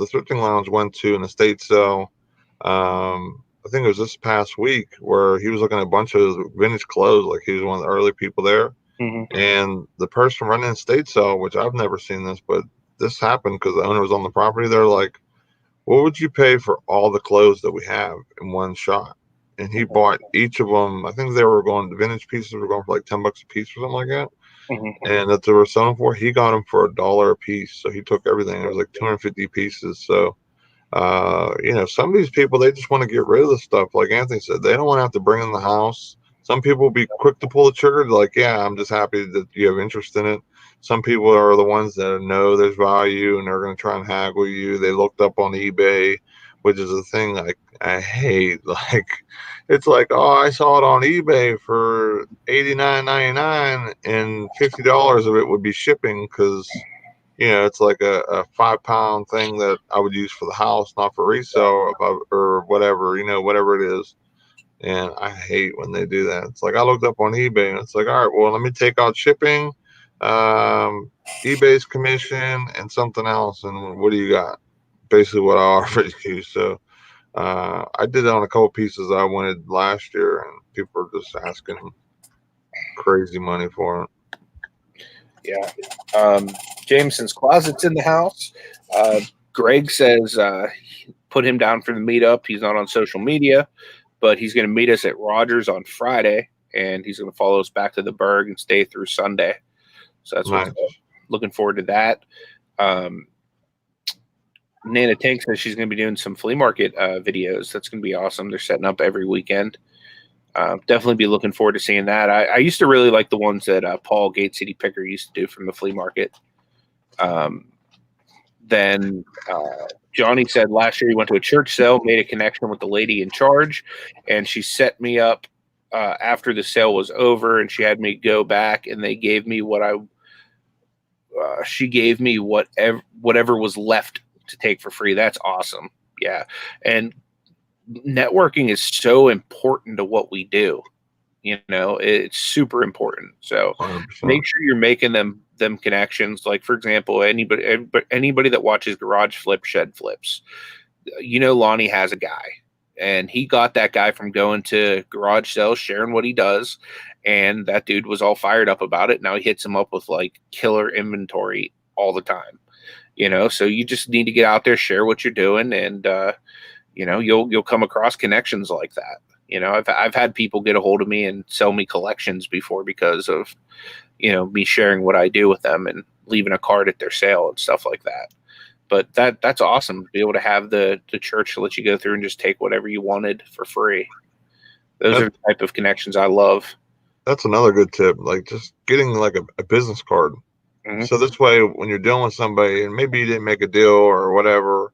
Speaker 1: thrifting lounge went to an estate sale. I think it was this past week, where he was looking at a bunch of vintage clothes. Like, he was one of the early people there. And the person running the estate sale, which I've never seen this, but this happened because the owner was on the property. They're like, what would you pay for all the clothes that we have in one shot? And he bought each of them. I think the vintage pieces were going for like $10 a piece or something like that. And that they were selling for, he got them for $1 a piece. So he took everything. It was like 250 pieces. So You know, some of these people, they just want to get rid of the stuff. Like Anthony said, they don't want to have to bring it in the house. Some people will be quick to pull the trigger, like, yeah, I'm just happy that you have interest in it. Some people are the ones that know there's value and they're going to try and haggle you. They looked up on eBay, which is a thing I hate. Like, it's like, oh, I saw it on eBay for $89.99 and $50 of it would be shipping because, you know, it's like a 5 pound thing that I would use for the house, not for resale or whatever, you know, whatever it is. And I hate when they do that. It's like I looked up on eBay and it's like, all right, well, let me take out shipping, eBay's commission, and something else. And what do you got? Basically, what I offered you. So I did that on a couple pieces I wanted last year, and people are just asking crazy money for it.
Speaker 2: Yeah. Jameson's closet's in the house. Greg says put him down for the meetup. He's not on social media, but he's going to meet us at Rogers on Friday, and he's going to follow us back to the Berg and stay through Sunday. So that's
Speaker 1: Nice.
Speaker 2: what's up. Looking forward to that. Nana Tank says she's going to be doing some flea market videos. That's going to be awesome. They're setting up every weekend. Definitely be looking forward to seeing that. I used to really like the ones that Paul Gate City Picker used to do from the flea market. Then Johnny said last year he went to a church sale, made a connection with the lady in charge, and she set me up after the sale was over, and she had me go back, and they gave me she gave me whatever was left to take for free. That's awesome. Yeah. And networking is so important to what we do. You know, it's super important. So
Speaker 1: 100%.
Speaker 2: make sure you're making them connections. Like, for example, anybody that watches Garage Flip Shed Flips, you know, Lonnie has a guy, and he got that guy from going to garage sales, sharing what he does, and that dude was all fired up about it. Now he hits him up with like killer inventory all the time. You know, so you just need to get out there, share what you're doing, and you know, you'll come across connections like that. You know, I've had people get a hold of me and sell me collections before because of, you know, me sharing what I do with them and leaving a card at their sale and stuff like that. But that's awesome to be able to have the church to let you go through and just take whatever you wanted for free. Those are the type of connections I love.
Speaker 1: That's another good tip. Like just getting like a business card.
Speaker 2: Mm-hmm.
Speaker 1: So this way, when you're dealing with somebody and maybe you didn't make a deal or whatever,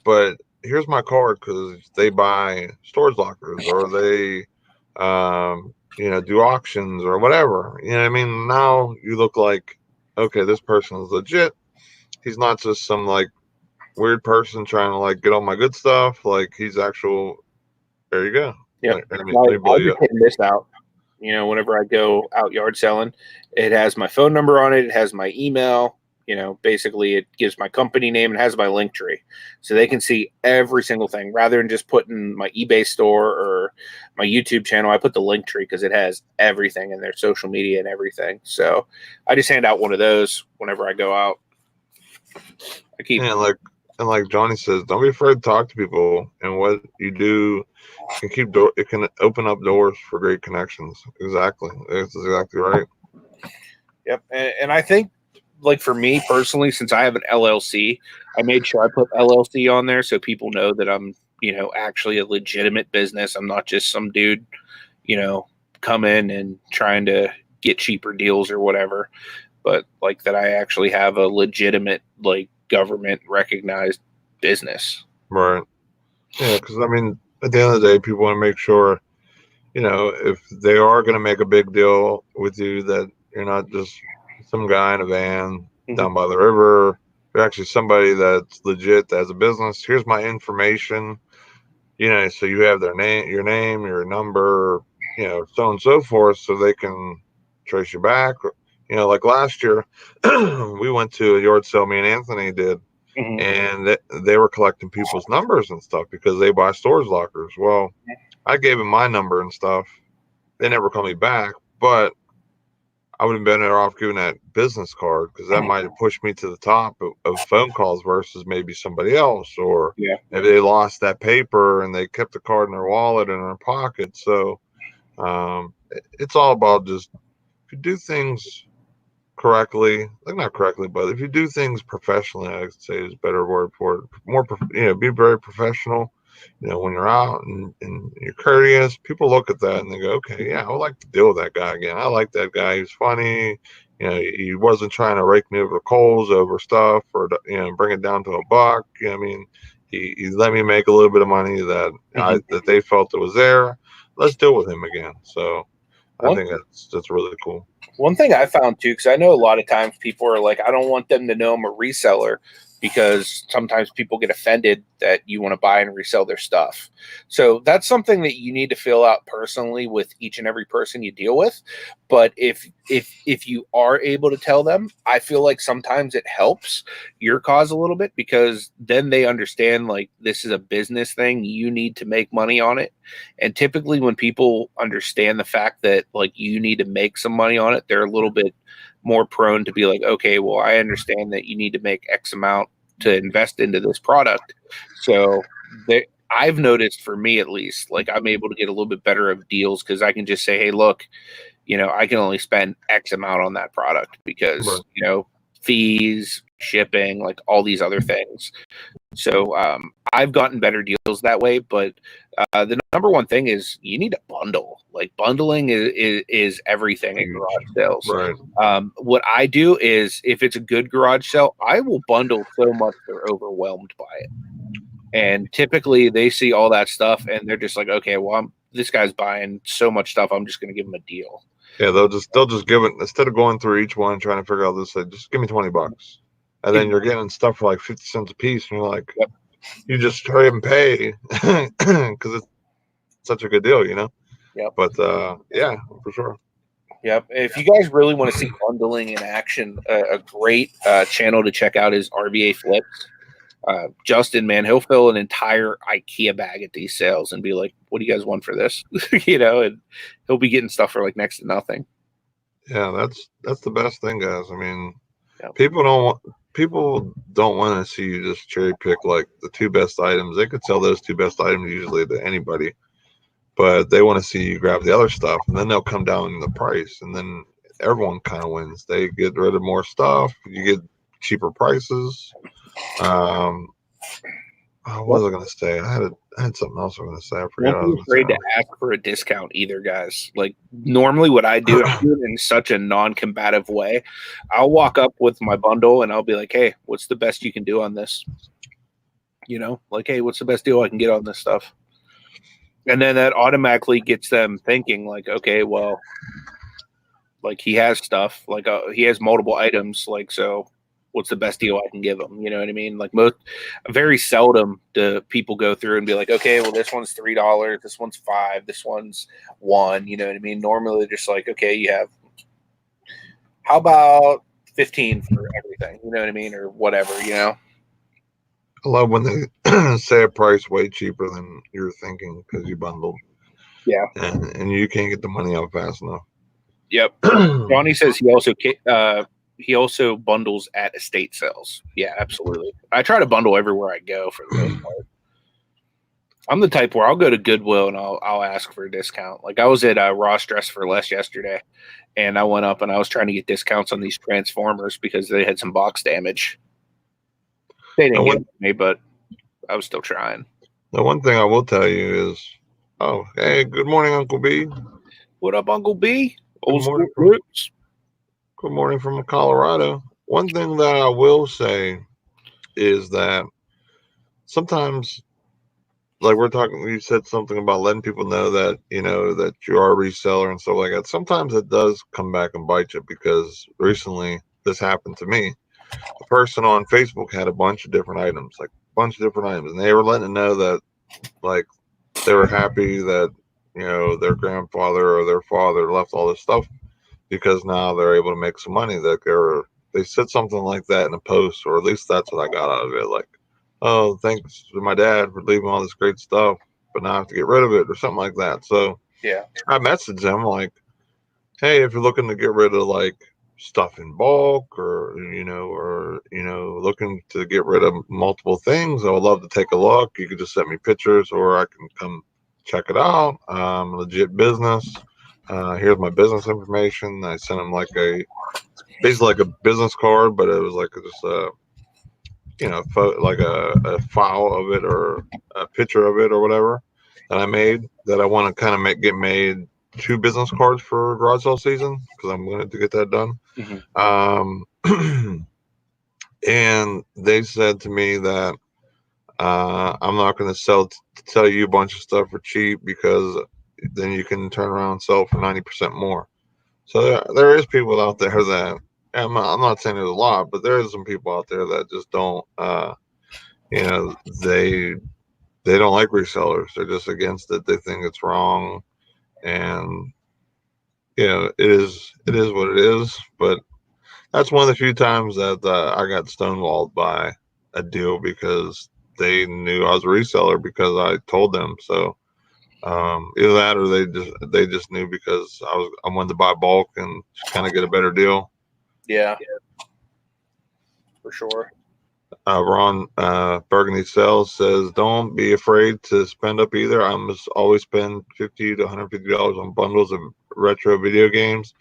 Speaker 1: but here's my card because they buy storage lockers or they, you know, do auctions or whatever. You know what I mean? Now you look like, okay, this person is legit. He's not just some like weird person trying to like get all my good stuff. Like he's actual. There you go.
Speaker 2: Yeah, I just hit this out. You know, whenever I go out yard selling, it has my phone number on it. It has my email. You know, basically it gives my company name and has my link tree. So they can see every single thing rather than just putting my eBay store or my YouTube channel. I put the link tree because it has everything in their social media and everything. So I just hand out one of those whenever I go out. I keep
Speaker 1: and like Johnny says, don't be afraid to talk to people, and what you do can it can open up doors for great connections. Exactly. That's exactly right.
Speaker 2: Yep. And I think, like, for me personally, since I have an LLC, I made sure I put LLC on there so people know that I'm, you know, actually a legitimate business. I'm not just some dude, you know, coming and trying to get cheaper deals or whatever, but like that I actually have a legitimate, like, government recognized business.
Speaker 1: Right. Yeah, because I mean, at the end of the day, people want to make sure, you know, if they are going to make a big deal with you, that you're not just some guy in a van down by the river. You're actually somebody that's legit, that has a business. Here's my information, you know, so you have your name, your number, you know, so on and so forth, so they can trace you back. You know, like last year, we went to a yard sale, me and Anthony did, and they were collecting people's numbers and stuff because they buy storage lockers. Well, I gave them my number and stuff. They never called me back, but I would have been better off giving that business card because that might have pushed me to the top of phone calls versus maybe somebody else. Or if they lost that paper and they kept the card in their wallet and in their pocket. So it's all about just, if you do things correctly, like not correctly, but if you do things professionally, I would say is a better word for it. Be very professional. When you're out and you're courteous, people look at that and they go, okay, yeah, I would like to deal with that guy again. I like that guy. He's funny. He wasn't trying to rake me over the coals over stuff or, bring it down to a buck. I mean, he let me make a little bit of money that that they felt it was there. Let's deal with him again. So I think that's really cool.
Speaker 2: One thing I found too, because I know a lot of times people are like, I don't want them to know I'm a reseller, because sometimes people get offended that you want to buy and resell their stuff. So that's something that you need to fill out personally with each and every person you deal with. But if you are able to tell them, I feel like sometimes it helps your cause a little bit, because then they understand like this is a business thing. You need to make money on it. And typically when people understand the fact that like you need to make some money on it, they're a little bit more prone to be like, okay, well, I understand that you need to make X amount to invest into this product. So I've noticed, for me at least, like I'm able to get a little bit better of deals because I can just say, hey, look, I can only spend X amount on that product because, fees, shipping, like all these other things. So I've gotten better deals that way. But the number one thing is you need to bundle. Like bundling is everything in garage sales.
Speaker 1: Right.
Speaker 2: What I do is if it's a good garage sale, I will bundle so much they're overwhelmed by it. And typically they see all that stuff and they're just like, okay, well, this guy's buying so much stuff. I'm just going to give him a deal.
Speaker 1: Yeah, they'll just give it, instead of going through each one trying to figure out this, they just give me $20, and then you're getting stuff for like 50 cents a piece, and you're like, you just hurry and pay because it's such a good deal,
Speaker 2: Yep.
Speaker 1: But yeah, for sure.
Speaker 2: Yep. If you guys really want to see bundling in action, a great channel to check out is RVA Flips. Justin, man, he'll fill an entire Ikea bag at these sales and be like, what do you guys want for this? And he'll be getting stuff for like next to nothing.
Speaker 1: Yeah, that's the best thing, guys. I mean, people don't want to see you just cherry pick like the two best items. They could sell those two best items usually to anybody, but they want to see you grab the other stuff, and then they'll come down in the price, and then everyone kind of wins. They get rid of more stuff. You get cheaper prices. What was I going to say? I had something else I was going to say. I forgot.
Speaker 2: Don't be afraid to ask for a discount either, guys. Like normally what I do it in such a non-combative way. I'll walk up with my bundle and I'll be like, hey, what's the best you can do on this? Like, hey, what's the best deal I can get on this stuff? And then that automatically gets them thinking like, okay, well, like he has stuff, like he has multiple items. Like, so what's the best deal I can give them? You know what I mean? Like very seldom do people go through and be like, okay, well, this one's $3, this one's $5, this one's $1. You know what I mean? Normally they're just like, okay, you have, how about 15 for everything? You know what I mean? Or whatever,
Speaker 1: I love when they say a price way cheaper than you're thinking because you bundled.
Speaker 2: Yeah.
Speaker 1: And you can't get the money out fast enough.
Speaker 2: Yep. Johnny says he also bundles at estate sales. Yeah, absolutely. I try to bundle everywhere I go for the most part. I'm the type where I'll go to Goodwill and I'll ask for a discount. Like I was at Ross Dress for Less yesterday, and I went up and I was trying to get discounts on these Transformers because they had some box damage. They didn't get me, but I was still trying.
Speaker 1: The one thing I will tell you is, oh, hey, good morning, Uncle B.
Speaker 2: What up, Uncle B?
Speaker 1: Good morning from Colorado. One thing that I will say is that sometimes, like you said something about letting people know that, that you are a reseller and stuff like that. Sometimes it does come back and bite you, because recently this happened to me. A person on Facebook had a bunch of different items, and they were letting them know that, like, they were happy that, their grandfather or their father left all this stuff, because now they're able to make some money. That they said something like that in a post, or at least that's what I got out of it. Like, oh, thanks to my dad for leaving all this great stuff, but now I have to get rid of it, or something like that. So
Speaker 2: yeah,
Speaker 1: I messaged them like, hey, if you're looking to get rid of like stuff in bulk, or looking to get rid of multiple things, I would love to take a look. You could just send me pictures, or I can come check it out. Legit business. here's my business information. I sent him like basically like a business card, but it was like just a like a file of it or a picture of it or whatever that I made that I want to kind of get made 2 business cards for garage sale season because I'm going to get that done. And they said to me that I'm not going to tell you a bunch of stuff for cheap because then you can turn around and sell for 90% more. So there is people out there that I'm not saying there's a lot, but there is some people out there that just don't they don't like resellers. They're just against it. They think it's wrong, and it is what it is. But that's one of the few times that I got stonewalled by a deal because they knew I was a reseller because I told them so. Either that or they just knew because I wanted to buy bulk and kind of get a better deal.
Speaker 2: Yeah, for sure.
Speaker 1: Ron Burgundy Sales says, "Don't be afraid to spend up either. I must always spend $50 to $150 on bundles of retro video games,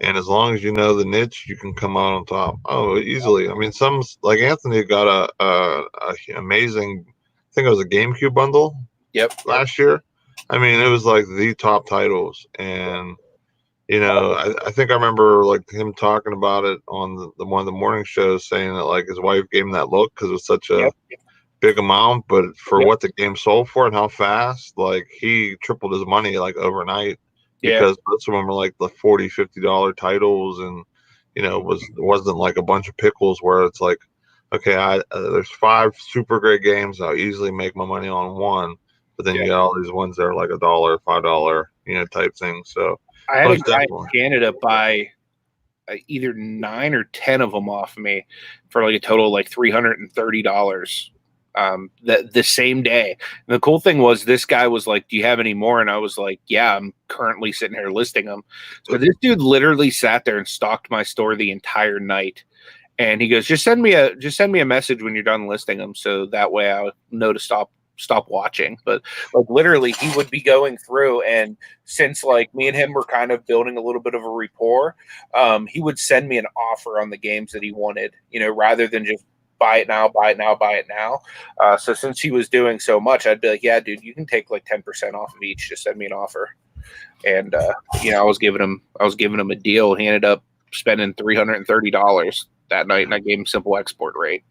Speaker 1: and as long as you know the niche, you can come out on top." Oh, easily. I mean, some like Anthony got a amazing. I think it was a GameCube bundle.
Speaker 2: Yep.
Speaker 1: Last year. I mean, it was like the top titles, and I think I remember like him talking about it on the one of the morning shows, saying that like his wife gave him that look because it was such a big amount, but for what the game sold for and how fast, like he tripled his money like overnight because most of them were like the $40-$50 titles, and wasn't like a bunch of pickles where it's like, okay, there's 5 super great games, I'll easily make my money on one, but then you got all these ones that are like $1, $5, type thing. So
Speaker 2: I had a guy in Canada buy either 9 or 10 of them off me for like a total of like $330 the same day. And the cool thing was this guy was like, "Do you have any more?" And I was like, "Yeah, I'm currently sitting here listing them." So this dude literally sat there and stalked my store the entire night. And he goes, just send me a message when you're done listing them, so that way I'll know to stop watching." But like literally he would be going through, and since like me and him were kind of building a little bit of a rapport, he would send me an offer on the games that he wanted, rather than just buy it now, buy it now, buy it now. So since he was doing so much, I'd be like, "Yeah, dude, you can take like 10% off of each. Just send me an offer." And I was giving him a deal. He ended up spending $330 that night, and I gave him simple export rate.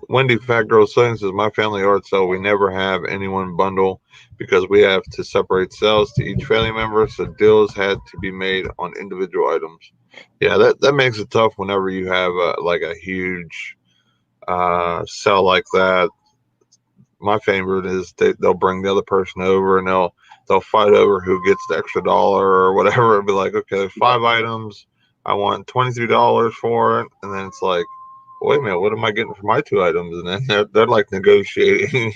Speaker 1: Wendy Fat Girl Selling says, "My family yard sale, we never have anyone bundle because we have to separate sales to each family member, so deals had to be made on individual items." Yeah, that makes it tough whenever you have like a huge sell like that. My favorite is they'll bring the other person over and they'll fight over who gets the extra dollar or whatever. It'll be like, "Okay, there's 5 items. I want $23 for it," and then it's like, "Wait a minute, what am I getting for my 2 items?" And then they're like negotiating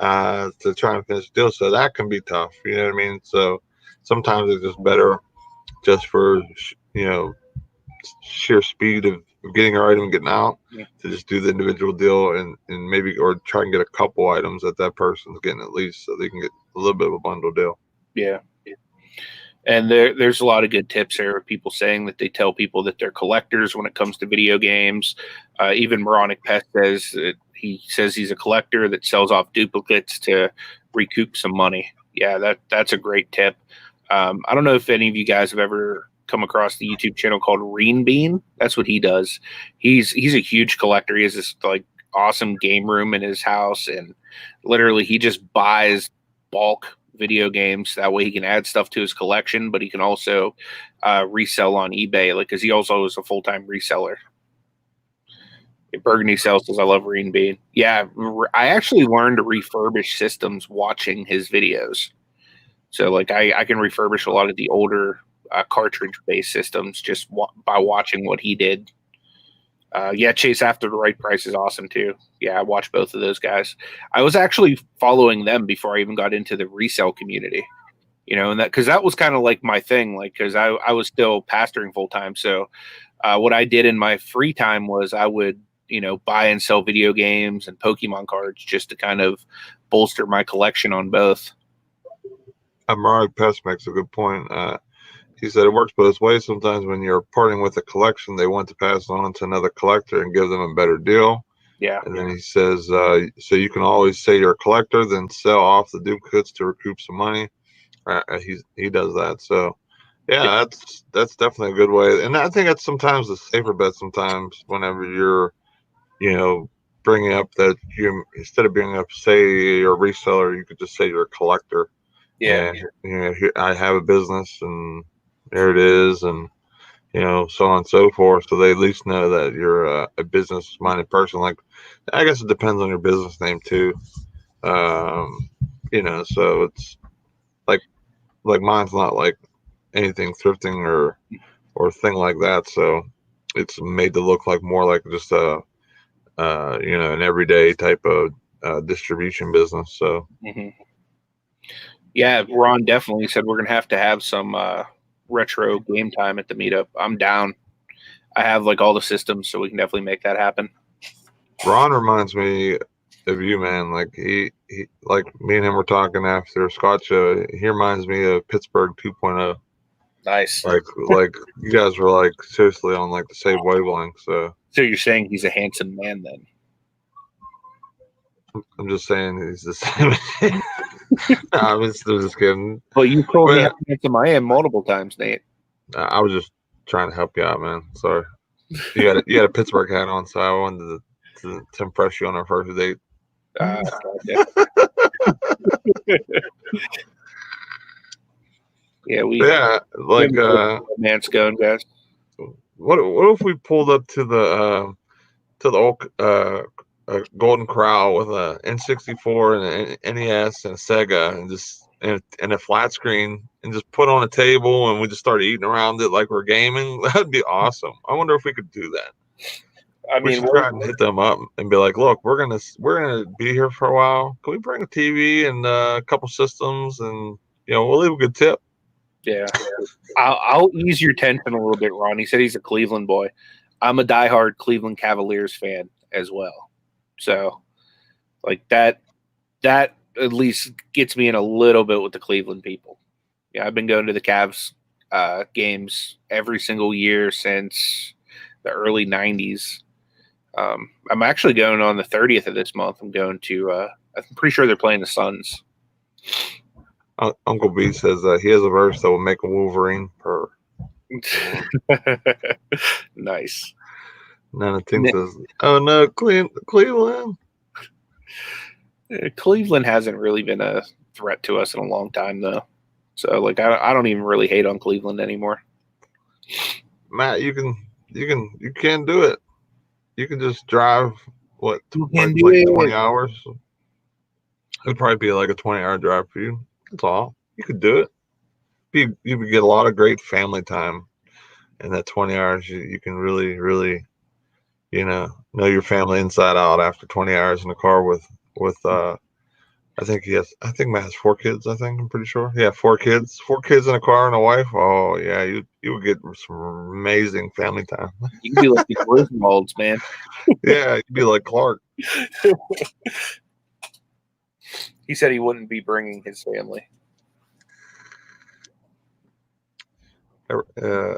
Speaker 1: to try and finish the deal. So that can be tough. You know what I mean? So sometimes it's just better just for sheer speed of getting your item and getting out to just do the individual deal and maybe or try and get a couple items that person's getting at least so they can get a little bit of a bundle deal.
Speaker 2: Yeah. And there's a lot of good tips there of people saying that they tell people that they're collectors when it comes to video games. Even Moronic Pest says that he says he's a collector that sells off duplicates to recoup some money. Yeah, that's a great tip. I don't know if any of you guys have ever come across the YouTube channel called Reen Bean. That's what he does. He's a huge collector. He has this like awesome game room in his house, and literally he just buys bulk video games. That way he can add stuff to his collection, but he can also resell on eBay, like because he also is a full-time reseller. Burgundy Sales says, "I love Reen Bean." Yeah, I actually learned to refurbish systems watching his videos. So like I can refurbish a lot of the older cartridge-based systems just by watching what he did. Chase After the Right Price is awesome too. Yeah, I watch both of those guys. I was actually following them before I even got into the resale community, and that because that was kind of like my thing, like because I was still pastoring full time. So what I did in my free time was I would buy and sell video games and Pokemon cards just to kind of bolster my collection on both.
Speaker 1: Amari Pest makes a good point. He said it works both ways. Sometimes when you're parting with a collection, they want to pass it on to another collector and give them a better deal.
Speaker 2: Yeah.
Speaker 1: And then he says, so you can always say you're a collector, then sell off the duplicates to recoup some money. He does that. So yeah, that's definitely a good way. And I think that's sometimes a safer bet. Sometimes whenever you're, bringing up that you, instead of being up, say you're a reseller, you could just say you're a collector.
Speaker 2: Yeah.
Speaker 1: And here, I have a business, and there it is, and so on and so forth. So they at least know that you're a business-minded person. Like, I guess it depends on your business name too. Um, so it's like mine's not like anything thrifting or thing like that. So it's made to look like more like just an everyday type of distribution business. So
Speaker 2: Yeah, Ron definitely said we're gonna have some retro game time at the meetup. I'm down. I have like all the systems, so we can definitely make that happen.
Speaker 1: Ron reminds me of you, man. Like he like me and him were talking after Scott show. He reminds me of Pittsburgh 2.0.
Speaker 2: Nice.
Speaker 1: Like you guys were like seriously on like the same wavelength. So
Speaker 2: you're saying he's a handsome man then?
Speaker 1: I'm just saying he's the same. I'm just kidding.
Speaker 2: Well, you told me how handsome I am multiple times, Nate.
Speaker 1: I was just trying to help you out, man. Sorry. You had a Pittsburgh hat on, so I wanted to impress you on our first date.
Speaker 2: Yeah, like man's going, guys.
Speaker 1: What if we pulled up to the old Golden Corral with a N64 and an NES and a Sega and just and a flat screen and just put on a table and we just start eating around it like we're gaming? That'd be awesome. I wonder if we could do that. I mean, we should try and hit them up and be like, look, we're gonna be here for a while. Can we bring a TV and a couple systems and we'll leave a good tip?
Speaker 2: Yeah. I'll ease your tension a little bit, Ron. He said he's a Cleveland boy. I'm a diehard Cleveland Cavaliers fan as well. So like that at least gets me in a little bit with the Cleveland people. Yeah, I've been going to the Cavs games every single year since the early 90s. I'm actually going on the 30th of this month. I'm going to I'm pretty sure they're playing the Suns.
Speaker 1: Uncle B says he has a verse that will make a Wolverine purr.
Speaker 2: Nice.
Speaker 1: Nana Ting says, "Oh no, Cleveland."
Speaker 2: Cleveland hasn't really been a threat to us in a long time, though. So, like, I don't even really hate on Cleveland anymore.
Speaker 1: Matt, you can do it. You can just drive like 20 hours. It'd probably be like a 20-hour drive for you. That's all. You could do it. You would get a lot of great family time in that 20 hours. You can really, really, know your family inside out after 20 hours in the car with I think Matt has 4 kids. I'm pretty sure. Yeah, 4 kids. 4 kids in a car and a wife. Oh yeah, you would get some amazing family time.
Speaker 2: You'd be like the Griswolds, man.
Speaker 1: Yeah, you'd be like Clark.
Speaker 2: He said he wouldn't be bringing his family.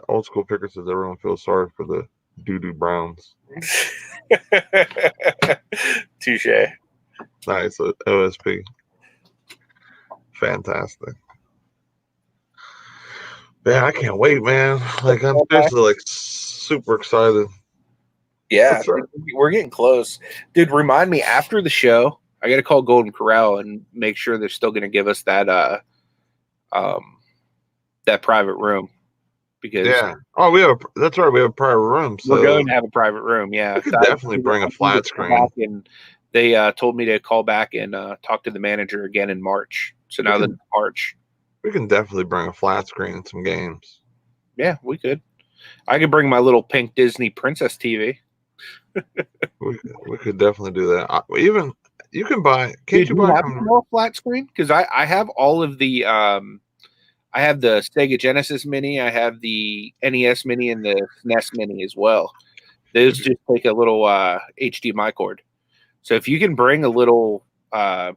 Speaker 1: Old school picker says everyone feels sorry for the doo-doo Browns.
Speaker 2: Touche.
Speaker 1: Nice. OSP. Fantastic. Man, I can't wait, man. Like, I'm seriously like super excited.
Speaker 2: Yeah, we're getting close. Dude, remind me after the show, I got to call Golden Corral and make sure they're still going to give us that that private room. Because
Speaker 1: that's right. We have a private room. So
Speaker 2: we're going to have a private room. Yeah,
Speaker 1: we could definitely bring a flat screen.
Speaker 2: And they told me to call back and talk to the manager again in March. So now that it's March,
Speaker 1: we can definitely bring a flat screen and some games.
Speaker 2: Yeah, we could. I could bring my little pink Disney princess TV.
Speaker 1: we could definitely do that. Even you can buy. Can't you buy
Speaker 2: a flat screen? Because I have all of the. I have the Sega Genesis Mini. I have the NES Mini and the SNES Mini as well. Those just take a little HDMI cord. So if you can bring a little HDMI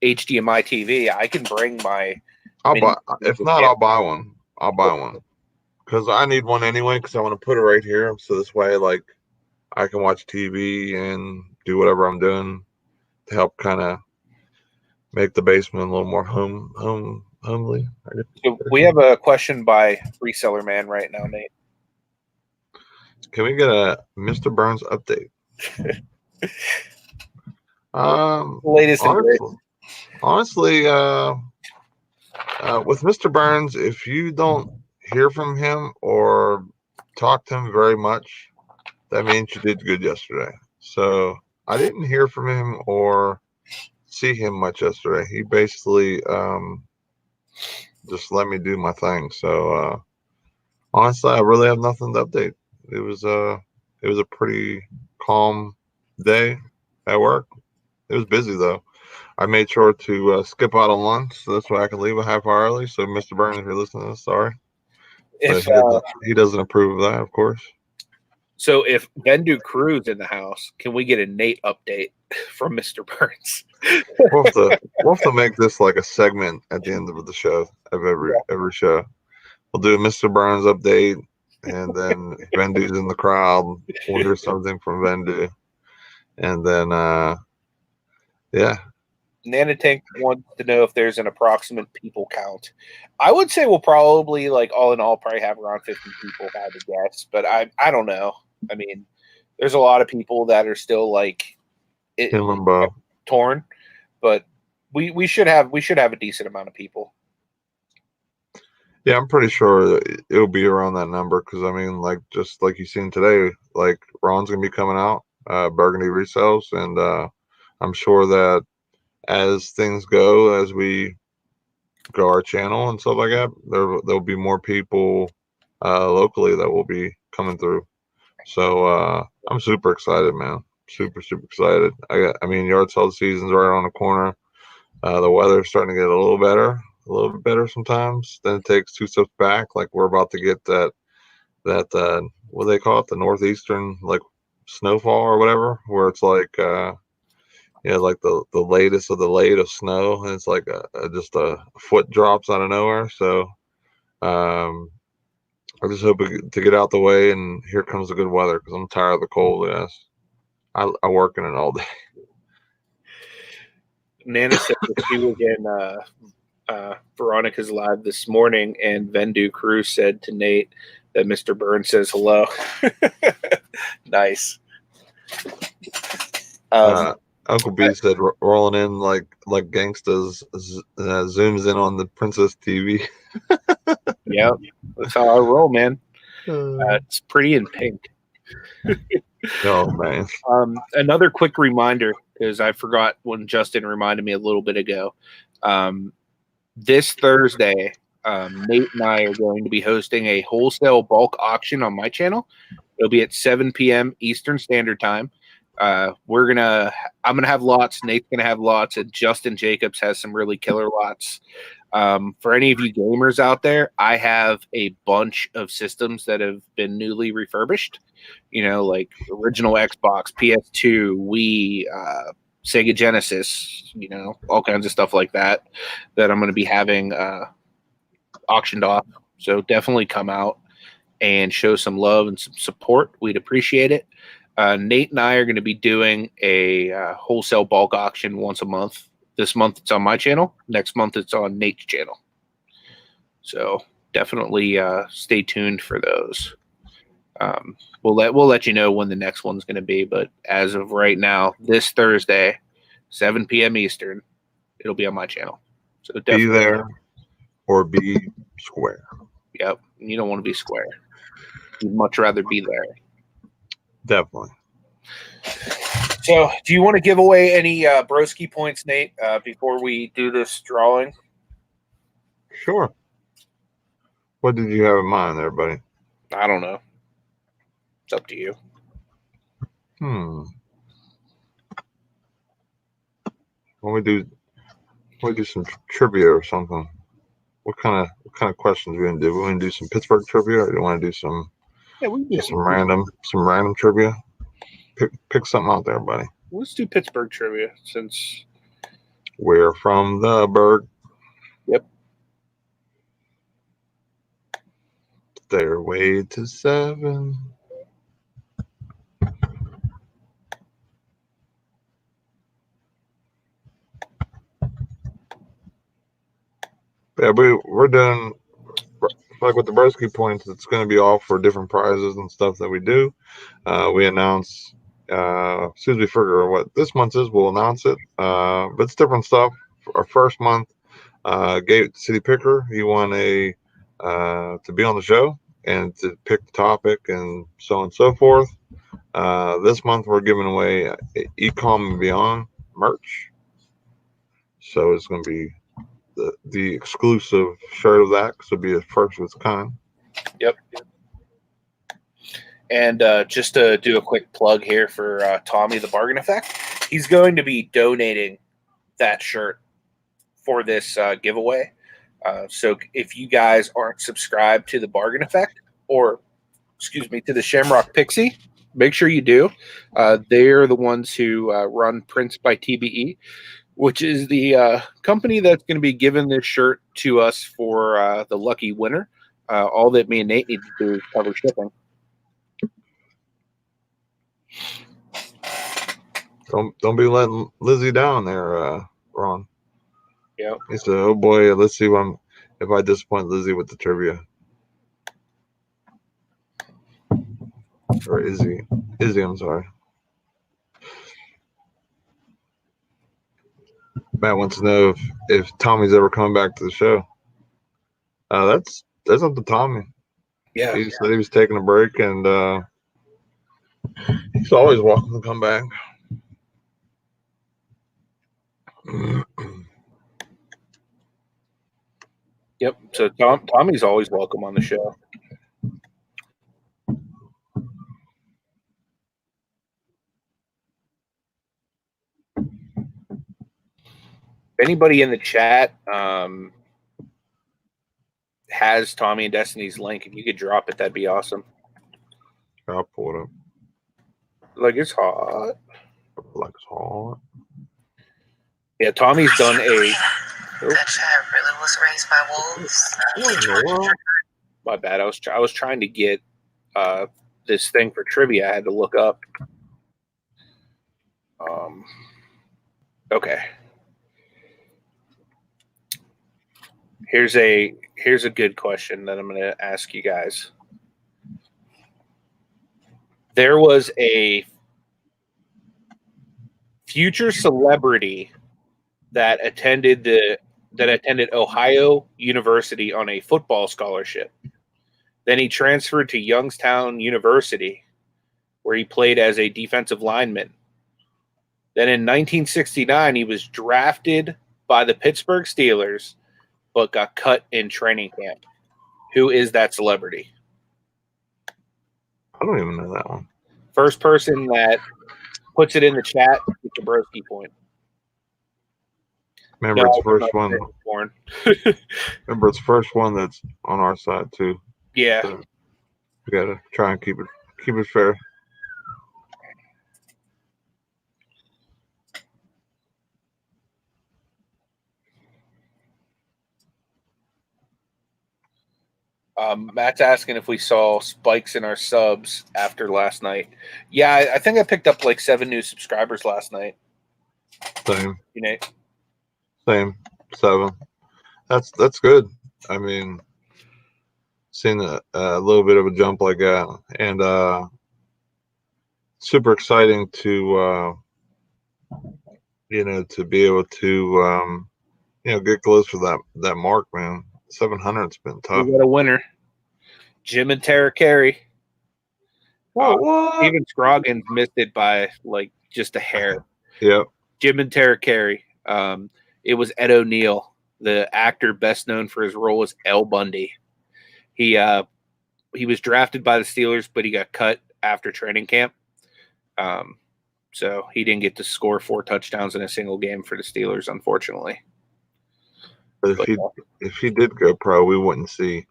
Speaker 2: TV, I can bring my
Speaker 1: I'll buy. If not, I'll buy one. I'll buy one because I need one anyway. Because I want to put it right here, so this way, like, I can watch TV and do whatever I'm doing to help kind of make the basement a little more homely.
Speaker 2: So we have a question by Reseller Man right now, Nate.
Speaker 1: Can we get a Mr. Burns update?
Speaker 2: Latest and
Speaker 1: honestly, with Mr. Burns, if you don't hear from him or talk to him very much, that means you did good yesterday. So I didn't hear from him or see him much yesterday. He basically just let me do my thing. So honestly, I really have nothing to update. It was a pretty calm day at work. It was busy though. I made sure to skip out on lunch, so that's why I can leave a half hour early. So, Mr. Burns, if you're listening to this, sorry. But he doesn't approve of that, of course.
Speaker 2: So, if Bendu Crew's in the house, can we get a Nate update from Mr. Burns?
Speaker 1: we'll have to make this like a segment at the end of the show, of every show. We'll do a Mr. Burns update, and then if Bendu's in the crowd, we'll hear something from Bendu. And then, yeah.
Speaker 2: Nanotank wants to know if there's an approximate people count. I would say we'll probably, like, all in all, probably have around 50 people, if I had to guess. But I don't know. I mean, there's a lot of people that are still like
Speaker 1: in limbo,
Speaker 2: torn. But we should have a decent amount of people.
Speaker 1: Yeah, I'm pretty sure it'll be around that number because I mean, like, just like you've seen today, like Ron's gonna be coming out, Burgundy Resells, and I'm sure that as things go, as we grow our channel and stuff like that, there'll be more people locally that will be coming through. So I'm super excited, man. Super excited. I mean, yard sale season's right around the corner. The weather's starting to get a little bit better sometimes. Then it takes 2 steps back. Like we're about to get that what do they call it? The northeastern like snowfall or whatever, where it's like like the latest of the late of snow, and it's like just a foot drops out of nowhere. So I just hope to get out the way, and here comes the good weather because I'm tired of the cold. Yes, I work in it all day.
Speaker 2: Nana said that she was in Veronica's live this morning, and Vendu Crew said to Nate that Mr. Burns says hello. Nice.
Speaker 1: Uncle B said rolling in like gangstas, zooms in on the Princess TV.
Speaker 2: Yep, that's how I roll, man. It's pretty in pink.
Speaker 1: Oh man.
Speaker 2: Another quick reminder, because I forgot when Justin reminded me a little bit ago. This Thursday, Nate and I are going to be hosting a wholesale bulk auction on my channel. It'll be at 7 p.m. Eastern Standard Time. I'm gonna have lots. Nate's gonna have lots, and Justin Jacobs has some really killer lots. For any of you gamers out there, I have a bunch of systems that have been newly refurbished. You know, like original Xbox, PS2, Wii, Sega Genesis. You know, all kinds of stuff like that I'm going to be having auctioned off. So definitely come out and show some love and some support. We'd appreciate it. Nate and I are going to be doing a wholesale bulk auction once a month. This month it's on my channel. Next month it's on Nate's channel. So definitely stay tuned for those. We'll let you know when the next one's going to be. But as of right now, this Thursday, 7 p.m. Eastern, it'll be on my channel. So definitely
Speaker 1: be there or be square.
Speaker 2: Yep, you don't want to be square. You'd much rather be there.
Speaker 1: Definitely.
Speaker 2: So, do you want to give away any broski points, Nate, before we do this drawing?
Speaker 1: Sure. What did you have in mind there, buddy?
Speaker 2: I don't know. It's up to you.
Speaker 1: When we do some trivia or something. What kind of questions we gonna do? We want to do some Pittsburgh trivia, or do you want to do some?
Speaker 2: Yeah, we can do
Speaker 1: some random trivia. Pick something out there, buddy.
Speaker 2: Let's do Pittsburgh trivia since
Speaker 1: we're from the Berg.
Speaker 2: Yep.
Speaker 1: Stairway to 7. Yeah, we're doing, like with the Broski points, it's going to be all for different prizes and stuff that we do. We announce, as soon as we figure out what this month is, we'll announce it. But it's different stuff. Our first month, Gate City Picker, he won to be on the show and to pick the topic and so on and so forth. This month we're giving away Ecom and Beyond merch. So it's going to be the exclusive shirt of that, because it'll be the first of its kind.
Speaker 2: Yep. And just to do a quick plug here for Tommy the Bargain Effect, he's going to be donating that shirt for this giveaway. So if you guys aren't subscribed to the Bargain Effect, or excuse me, to the Shamrock Pixie, make sure you do. They're the ones who run Prints by TBE, which is the company that's going to be giving this shirt to us for the lucky winner. All that me and Nate need to do is cover shipping.
Speaker 1: Don't be letting Lizzie down there, Ron.
Speaker 2: Yeah.
Speaker 1: He said, "Oh boy, let's see if I disappoint Lizzie with the trivia." Or Izzy, I'm sorry. Matt wants to know if Tommy's ever coming back to the show. That's up to Tommy.
Speaker 2: Yeah.
Speaker 1: He said he was taking a break, and he's always welcome to come back.
Speaker 2: Yep. So Tommy's always welcome on the show. If anybody in the chat has Tommy and Destiny's link, if you could drop it, that'd be awesome.
Speaker 1: I'll pull it up.
Speaker 2: Like it's hot.
Speaker 1: Like it's hot.
Speaker 2: Yeah, Tommy's done a.
Speaker 3: That child really was raised by wolves.
Speaker 1: What in the world?
Speaker 2: My bad. I was trying to get this thing for trivia. I had to look up. Okay. Here's a good question that I'm going to ask you guys. There was a future celebrity that attended Ohio University on a football scholarship. Then he transferred to Youngstown University, where he played as a defensive lineman. Then in 1969, he was drafted by the Pittsburgh Steelers, but got cut in training camp. Who is that celebrity?
Speaker 1: I don't even know that one.
Speaker 2: First person that puts it in the chat gets a Broski point.
Speaker 1: Remember, it's the first one. Remember, it's the first one that's on our side too.
Speaker 2: Yeah.
Speaker 1: So we gotta try and keep it fair.
Speaker 2: Matt's asking if we saw spikes in our subs after last night. Yeah, I think I picked up like 7 new subscribers last night.
Speaker 1: Same.
Speaker 2: You know?
Speaker 1: Same. 7. That's good. I mean, seeing a little bit of a jump like that, and super exciting to to be able to get close to that mark, man. 700's been tough.
Speaker 2: We got a winner. Jim and Tara Carey.
Speaker 1: What?
Speaker 2: Steven Scroggins missed it by like just a hair.
Speaker 1: Yep.
Speaker 2: Jim and Tara Carey. It was Ed O'Neill, the actor best known for his role as El Bundy. He was drafted by the Steelers, but he got cut after training camp. So he didn't get to score 4 touchdowns in a single game for the Steelers, unfortunately.
Speaker 1: But if he did go pro, we wouldn't see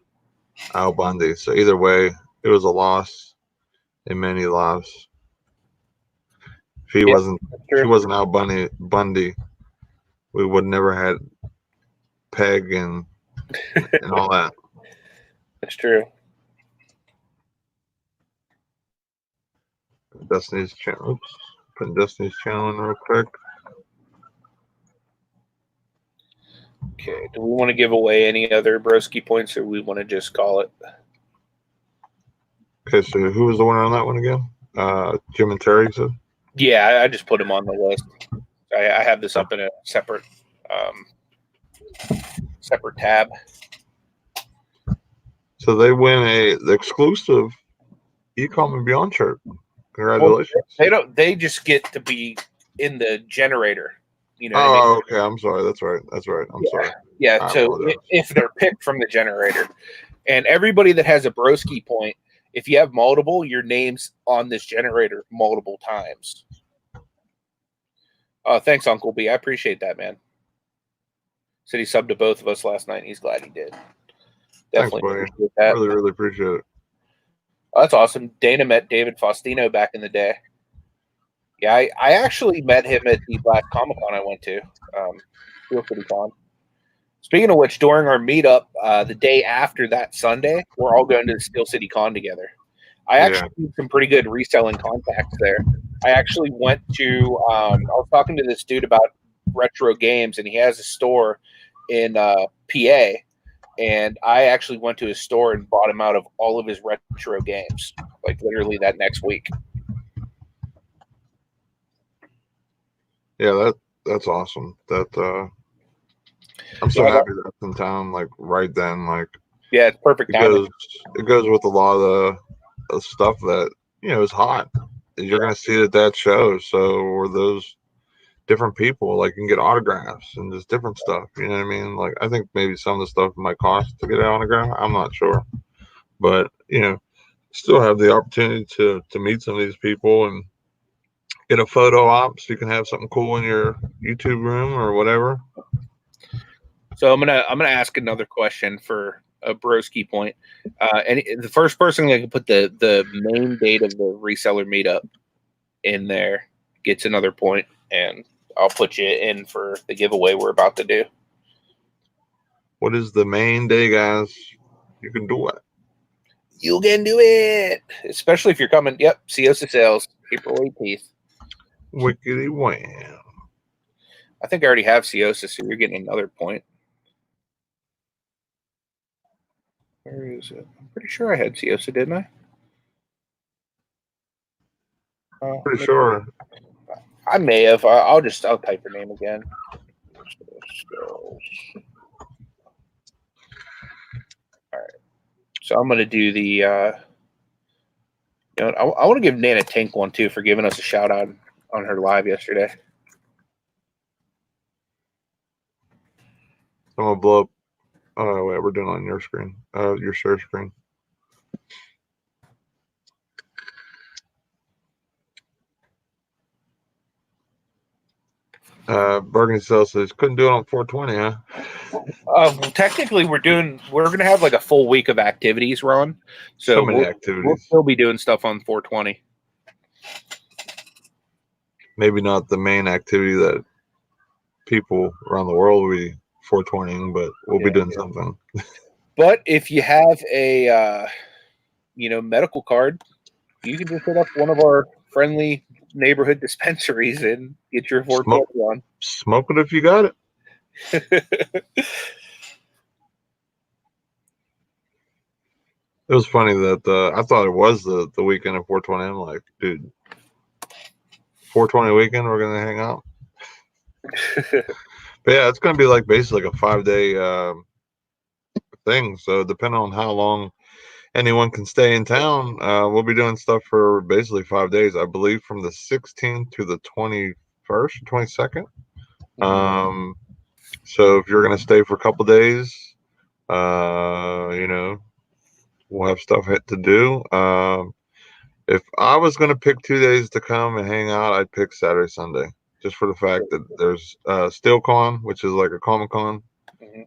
Speaker 1: Al Bundy. So either way, it was a loss in many lives. If he wasn't Al Bundy, we would never had Peg and all that.
Speaker 2: That's true.
Speaker 1: Destiny's channel. Oops. Putting Destiny's channel in real quick.
Speaker 2: Okay. Do we want to give away any other broski points, or we want to just call it?
Speaker 1: Okay, so who was the winner on that one again? Jim and Terry, you said?
Speaker 2: Yeah, I just put them on the list. I have this up in a separate tab.
Speaker 1: So they win the exclusive Ecom and Beyond shirt. Congratulations.
Speaker 2: Well, they just get to be in the generator. You know
Speaker 1: Oh,
Speaker 2: what I mean?
Speaker 1: okay. I'm sorry. That's right. I'm sorry.
Speaker 2: Yeah. So if they're picked from the generator, and everybody that has a broski point, if you have multiple, your name's on this generator multiple times. Thanks, Uncle B. I appreciate that, man. Said he subbed to both of us last night. He's glad he did. Definitely
Speaker 1: Thanks,
Speaker 2: appreciate that.
Speaker 1: Really appreciate it.
Speaker 2: Oh, that's awesome. Dana met David Faustino back in the day. Yeah, I actually met him at the last Comic-Con I went to. Steel City Con. Speaking of which, during our meetup, the day after that Sunday, we're all going to the Steel City Con together. I actually had some pretty good reselling contacts there. I actually went to I was talking to this dude about retro games, and he has a store in PA, and I actually went to his store and bought him out of all of his retro games, like literally that next week.
Speaker 1: Yeah, that's awesome. I'm so happy that's in town, like right then. Like,
Speaker 2: yeah, it's perfect timing.
Speaker 1: It goes with a lot of the stuff that is hot. You're gonna see it at that show. So, or those different people, like you can get autographs and just different stuff. You know what I mean? Like, I think maybe some of the stuff might cost to get an autograph. I'm not sure, but still have the opportunity to meet some of these people and get a photo op so you can have something cool in your YouTube room or whatever.
Speaker 2: So I'm gonna ask another question for a broski point. And the first person that can put the main date of the reseller meetup in there gets another point, and I'll put you in for the giveaway we're about to do.
Speaker 1: What is the main day, guys? You can do it.
Speaker 2: You can do it, especially if you're coming. Yep, Ciosa sales April 18th.
Speaker 1: Wickedy wham!
Speaker 2: I think I already have Ciosa, so you're getting another point. Where is it? I'm pretty sure I had Ciosa, didn't I?
Speaker 1: Pretty sure.
Speaker 2: I may have. I'll type your name again. All right. So I'm gonna do the. I want to give Nana Tink one too for giving us a shout out on her live yesterday.
Speaker 1: I'm gonna blow up. Oh wait, we're doing it on your screen. Your share screen. Burgundy Cell says couldn't do it on 420, huh?
Speaker 2: Technically, we're gonna have like a full week of activities, Ron. So
Speaker 1: many activities.
Speaker 2: We'll still be doing stuff on 420.
Speaker 1: Maybe not the main activity that people around the world will be 420, but we'll be doing something.
Speaker 2: But if you have a medical card, you can just hit up one of our friendly neighborhood dispensaries and get your 420 on.
Speaker 1: Smoke it if you got it. It was funny that I thought it was the weekend of 420. I'm like, dude, 420 weekend, we're gonna hang out. But yeah, it's gonna be like basically like a 5-day thing. So depending on how long anyone can stay in town, we'll be doing stuff for basically 5 days. I believe from the 16th to the 21st, 22nd. So if you're gonna stay for a couple days, we'll have stuff to do. If I was gonna pick 2 days to come and hang out, I'd pick Saturday, Sunday, just for the fact that there's SteelCon, which is like a Comic-Con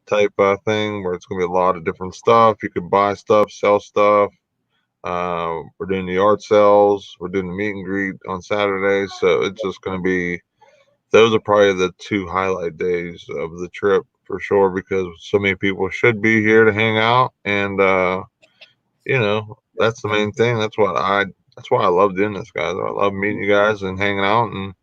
Speaker 1: type thing where it's gonna be a lot of different stuff. You could buy stuff, sell stuff. We're doing the art sales. We're doing the meet and greet on Saturday, so it's just gonna be. Those are probably the 2 highlight days of the trip for sure, because so many people should be here to hang out, and that's the main thing. That's what I That's why I love doing this, guys. I love meeting you guys and hanging out, and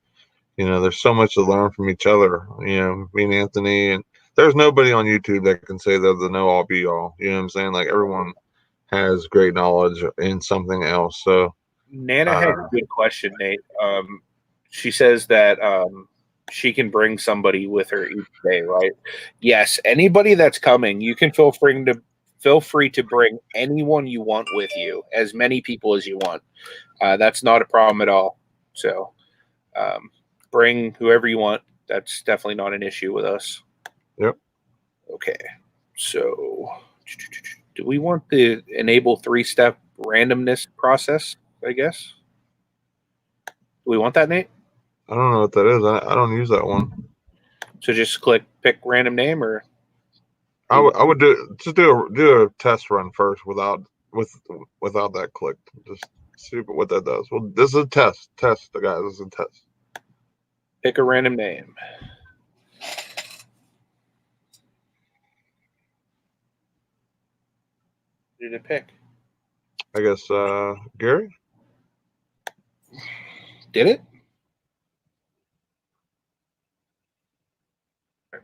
Speaker 1: there's so much to learn from each other. Me and Anthony, and there's nobody on YouTube that can say they're the know all be all. You know what I'm saying? Like everyone has great knowledge in something else. So
Speaker 2: Nana had a good question, Nate. She says that she can bring somebody with her each day, right? Yes. Anybody that's coming, you can feel free to bring anyone you want with you, as many people as you want. That's not a problem at all. So bring whoever you want. That's definitely not an issue with us.
Speaker 1: Yep.
Speaker 2: Okay. So do we want the enable 3-step randomness process, I guess? Do we want that, Nate?
Speaker 1: I don't know what that is. I don't use that one.
Speaker 2: So just pick random name, or
Speaker 1: I would do a test run first without that clicked. Just see what that does. Well, this is a test. Guys. This is a test.
Speaker 2: pick a random name. Who did it pick?
Speaker 1: I guess Gary.
Speaker 2: Did it?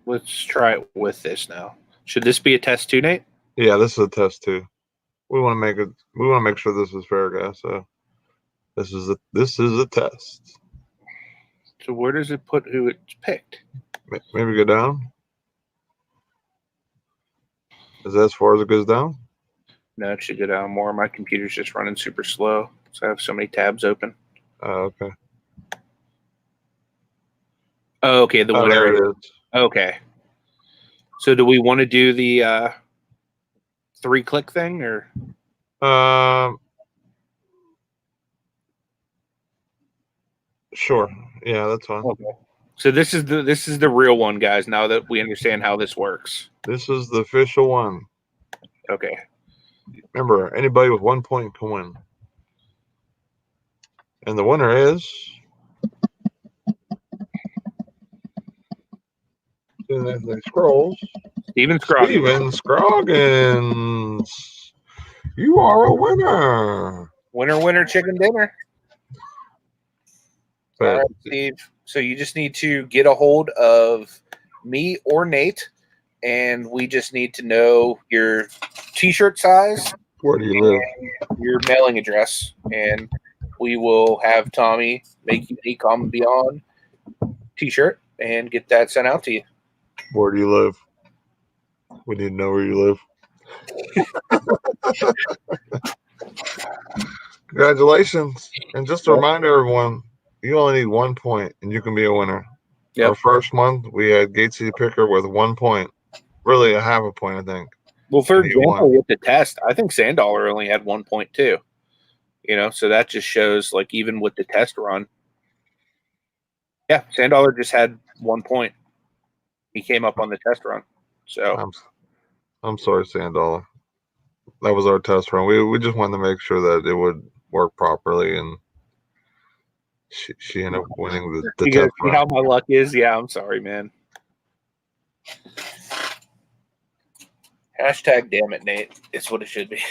Speaker 2: Let's try it with this now. Should this be a test too, Nate?
Speaker 1: Yeah, this is a test too. We want to make it. We want to make sure this is fair, guys. So this is a test.
Speaker 2: So where does it put who it's picked?
Speaker 1: Maybe go down. Is that as far as it goes down?
Speaker 2: No, it should go down more. My computer's just running super slow, so I have so many tabs open.
Speaker 1: Oh, okay.
Speaker 2: Oh, okay, the winner.
Speaker 1: There it is.
Speaker 2: Okay. So do we want to do the 3-click thing, or?
Speaker 1: Sure. Yeah, that's fine.
Speaker 2: Okay. So this is the real one, guys. Now that we understand how this works.
Speaker 1: This is the official one.
Speaker 2: Okay.
Speaker 1: Remember, anybody with 1 point can win. And the winner is Scrolls.
Speaker 2: Steven Scroggins.
Speaker 1: Steven Scroggins. You are a winner.
Speaker 2: Winner, winner, chicken dinner.
Speaker 1: But,
Speaker 2: all right, Steve. So you just need to get a hold of me or Nate, and we just need to know your T-shirt size,
Speaker 1: where do you live?
Speaker 2: your mailing address, and we will have Tommy make you an Ecom and Beyond T-shirt and get that sent out to you.
Speaker 1: Where do you live? We need to know where you live. Congratulations. And just a reminder, everyone, you only need 1 point and you can be a winner.
Speaker 2: Yep.
Speaker 1: Our first month, we had Gatesy Picker with 1 point. Really, a half a point, I think.
Speaker 2: Well, for example, with the test, I think Sandollar only had 1 point too. So that just shows, like, even with the test run. Yeah, Sandollar just had 1 point. He came up on the test run. So
Speaker 1: I'm sorry, Sandollar. That was our test run. We just wanted to make sure that it would work properly, and she ended up winning the test run.
Speaker 2: How my luck is? Yeah, I'm sorry, man. Hashtag damn it, Nate. It's what it should be.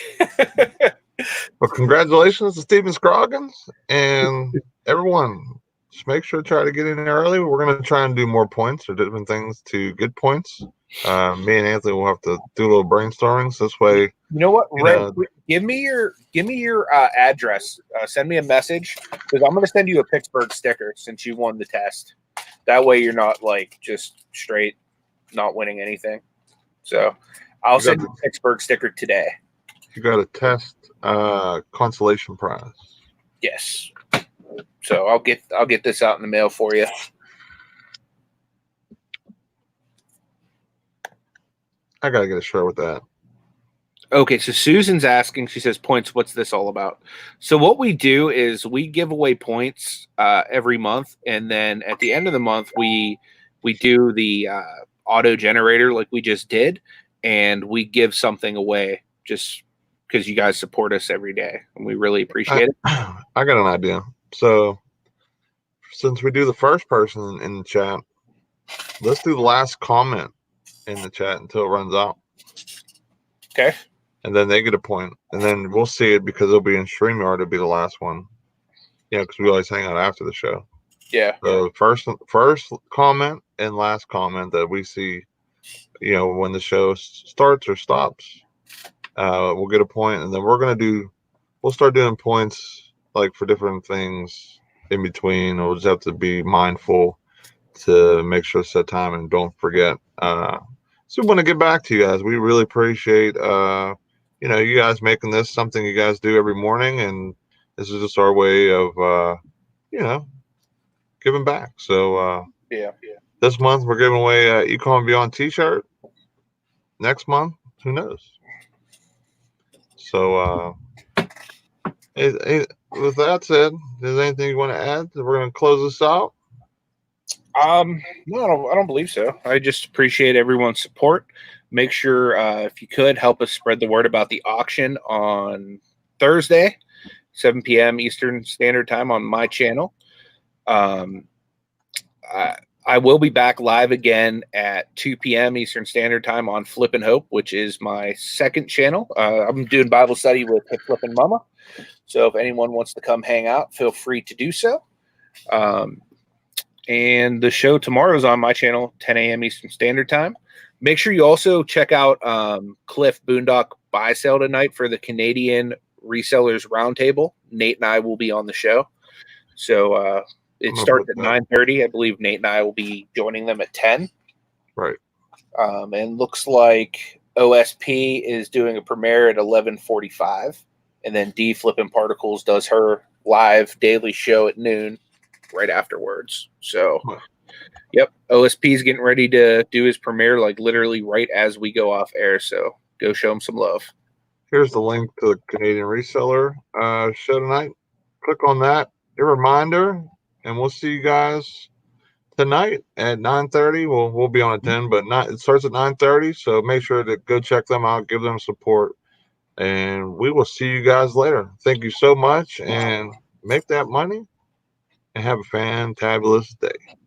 Speaker 1: Well, congratulations to Steven Scroggins, and everyone, just make sure to try to get in early. We're going to try and do more points or different things to get points. Me and Anthony will have to do a little brainstorming. So this way,
Speaker 2: you know what? Give me your address. Send me a message, because I'm going to send you a Picksburgh sticker since you won the test. That way, you're not like just straight not winning anything. So I'll send you a Picksburgh sticker today.
Speaker 1: You got a test consolation prize.
Speaker 2: Yes. So I'll get this out in the mail for you.
Speaker 1: I gotta get a shirt with that.
Speaker 2: Okay, so Susan's asking, she says, points, what's this all about? So what we do is we give away points every month, and then at the end of the month, we do the auto generator like we just did, and we give something away just because you guys support us every day, and we really appreciate it.
Speaker 1: I got an idea. So since we do the first person in the chat, let's do the last comment in the chat until it runs out.
Speaker 2: Okay.
Speaker 1: and then they get a point, and then we'll see it because it'll be in StreamYard. It'll be the last one. Yeah, because we always hang out after the show.
Speaker 2: Yeah.
Speaker 1: So first comment and last comment that we see, when the show starts or stops, we'll get a point, and then we'll start doing points like for different things in between. We'll just have to be mindful to make sure to set time and don't forget. So we want to get back to you guys. We really appreciate you guys making this something you guys do every morning, and this is just our way of giving back. So
Speaker 2: Yeah.
Speaker 1: this month we're giving away Ecom Beyond t-shirt. Next month, who knows? So with that said, is there anything you want to add? We're going to close this out.
Speaker 2: No, I don't believe so. I just appreciate everyone's support. Make sure, if you could, help us spread the word about the auction on Thursday, 7 p.m. Eastern Standard Time on my channel. I will be back live again at 2 p.m. Eastern Standard Time on Flippin' Hope, which is my second channel. I'm doing Bible study with Hip Flippin' Mama. So if anyone wants to come hang out, feel free to do so. And the show tomorrow is on my channel, 10 a.m. Eastern Standard Time. Make sure you also check out Cliff Boondock Buy Sale tonight for the Canadian Resellers Roundtable. Nate and I will be on the show. So it starts at 9:30. I believe Nate and I will be joining them at 10.
Speaker 1: Right.
Speaker 2: And looks like OSP is doing a premiere at 11:45. And then D Flippin' Particles does her live daily show at noon right afterwards. So, yep, OSP is getting ready to do his premiere like literally right as we go off air. So go show him some love. Here's
Speaker 1: the link to the Canadian Reseller show tonight. Click on that. A reminder, and we'll see you guys tonight at 9:30. We'll be on at 10, but it starts at 9:30. So make sure to go check them out, give them support, and we will see you guys later. Thank you so much, and make that money, and have a fantabulous day.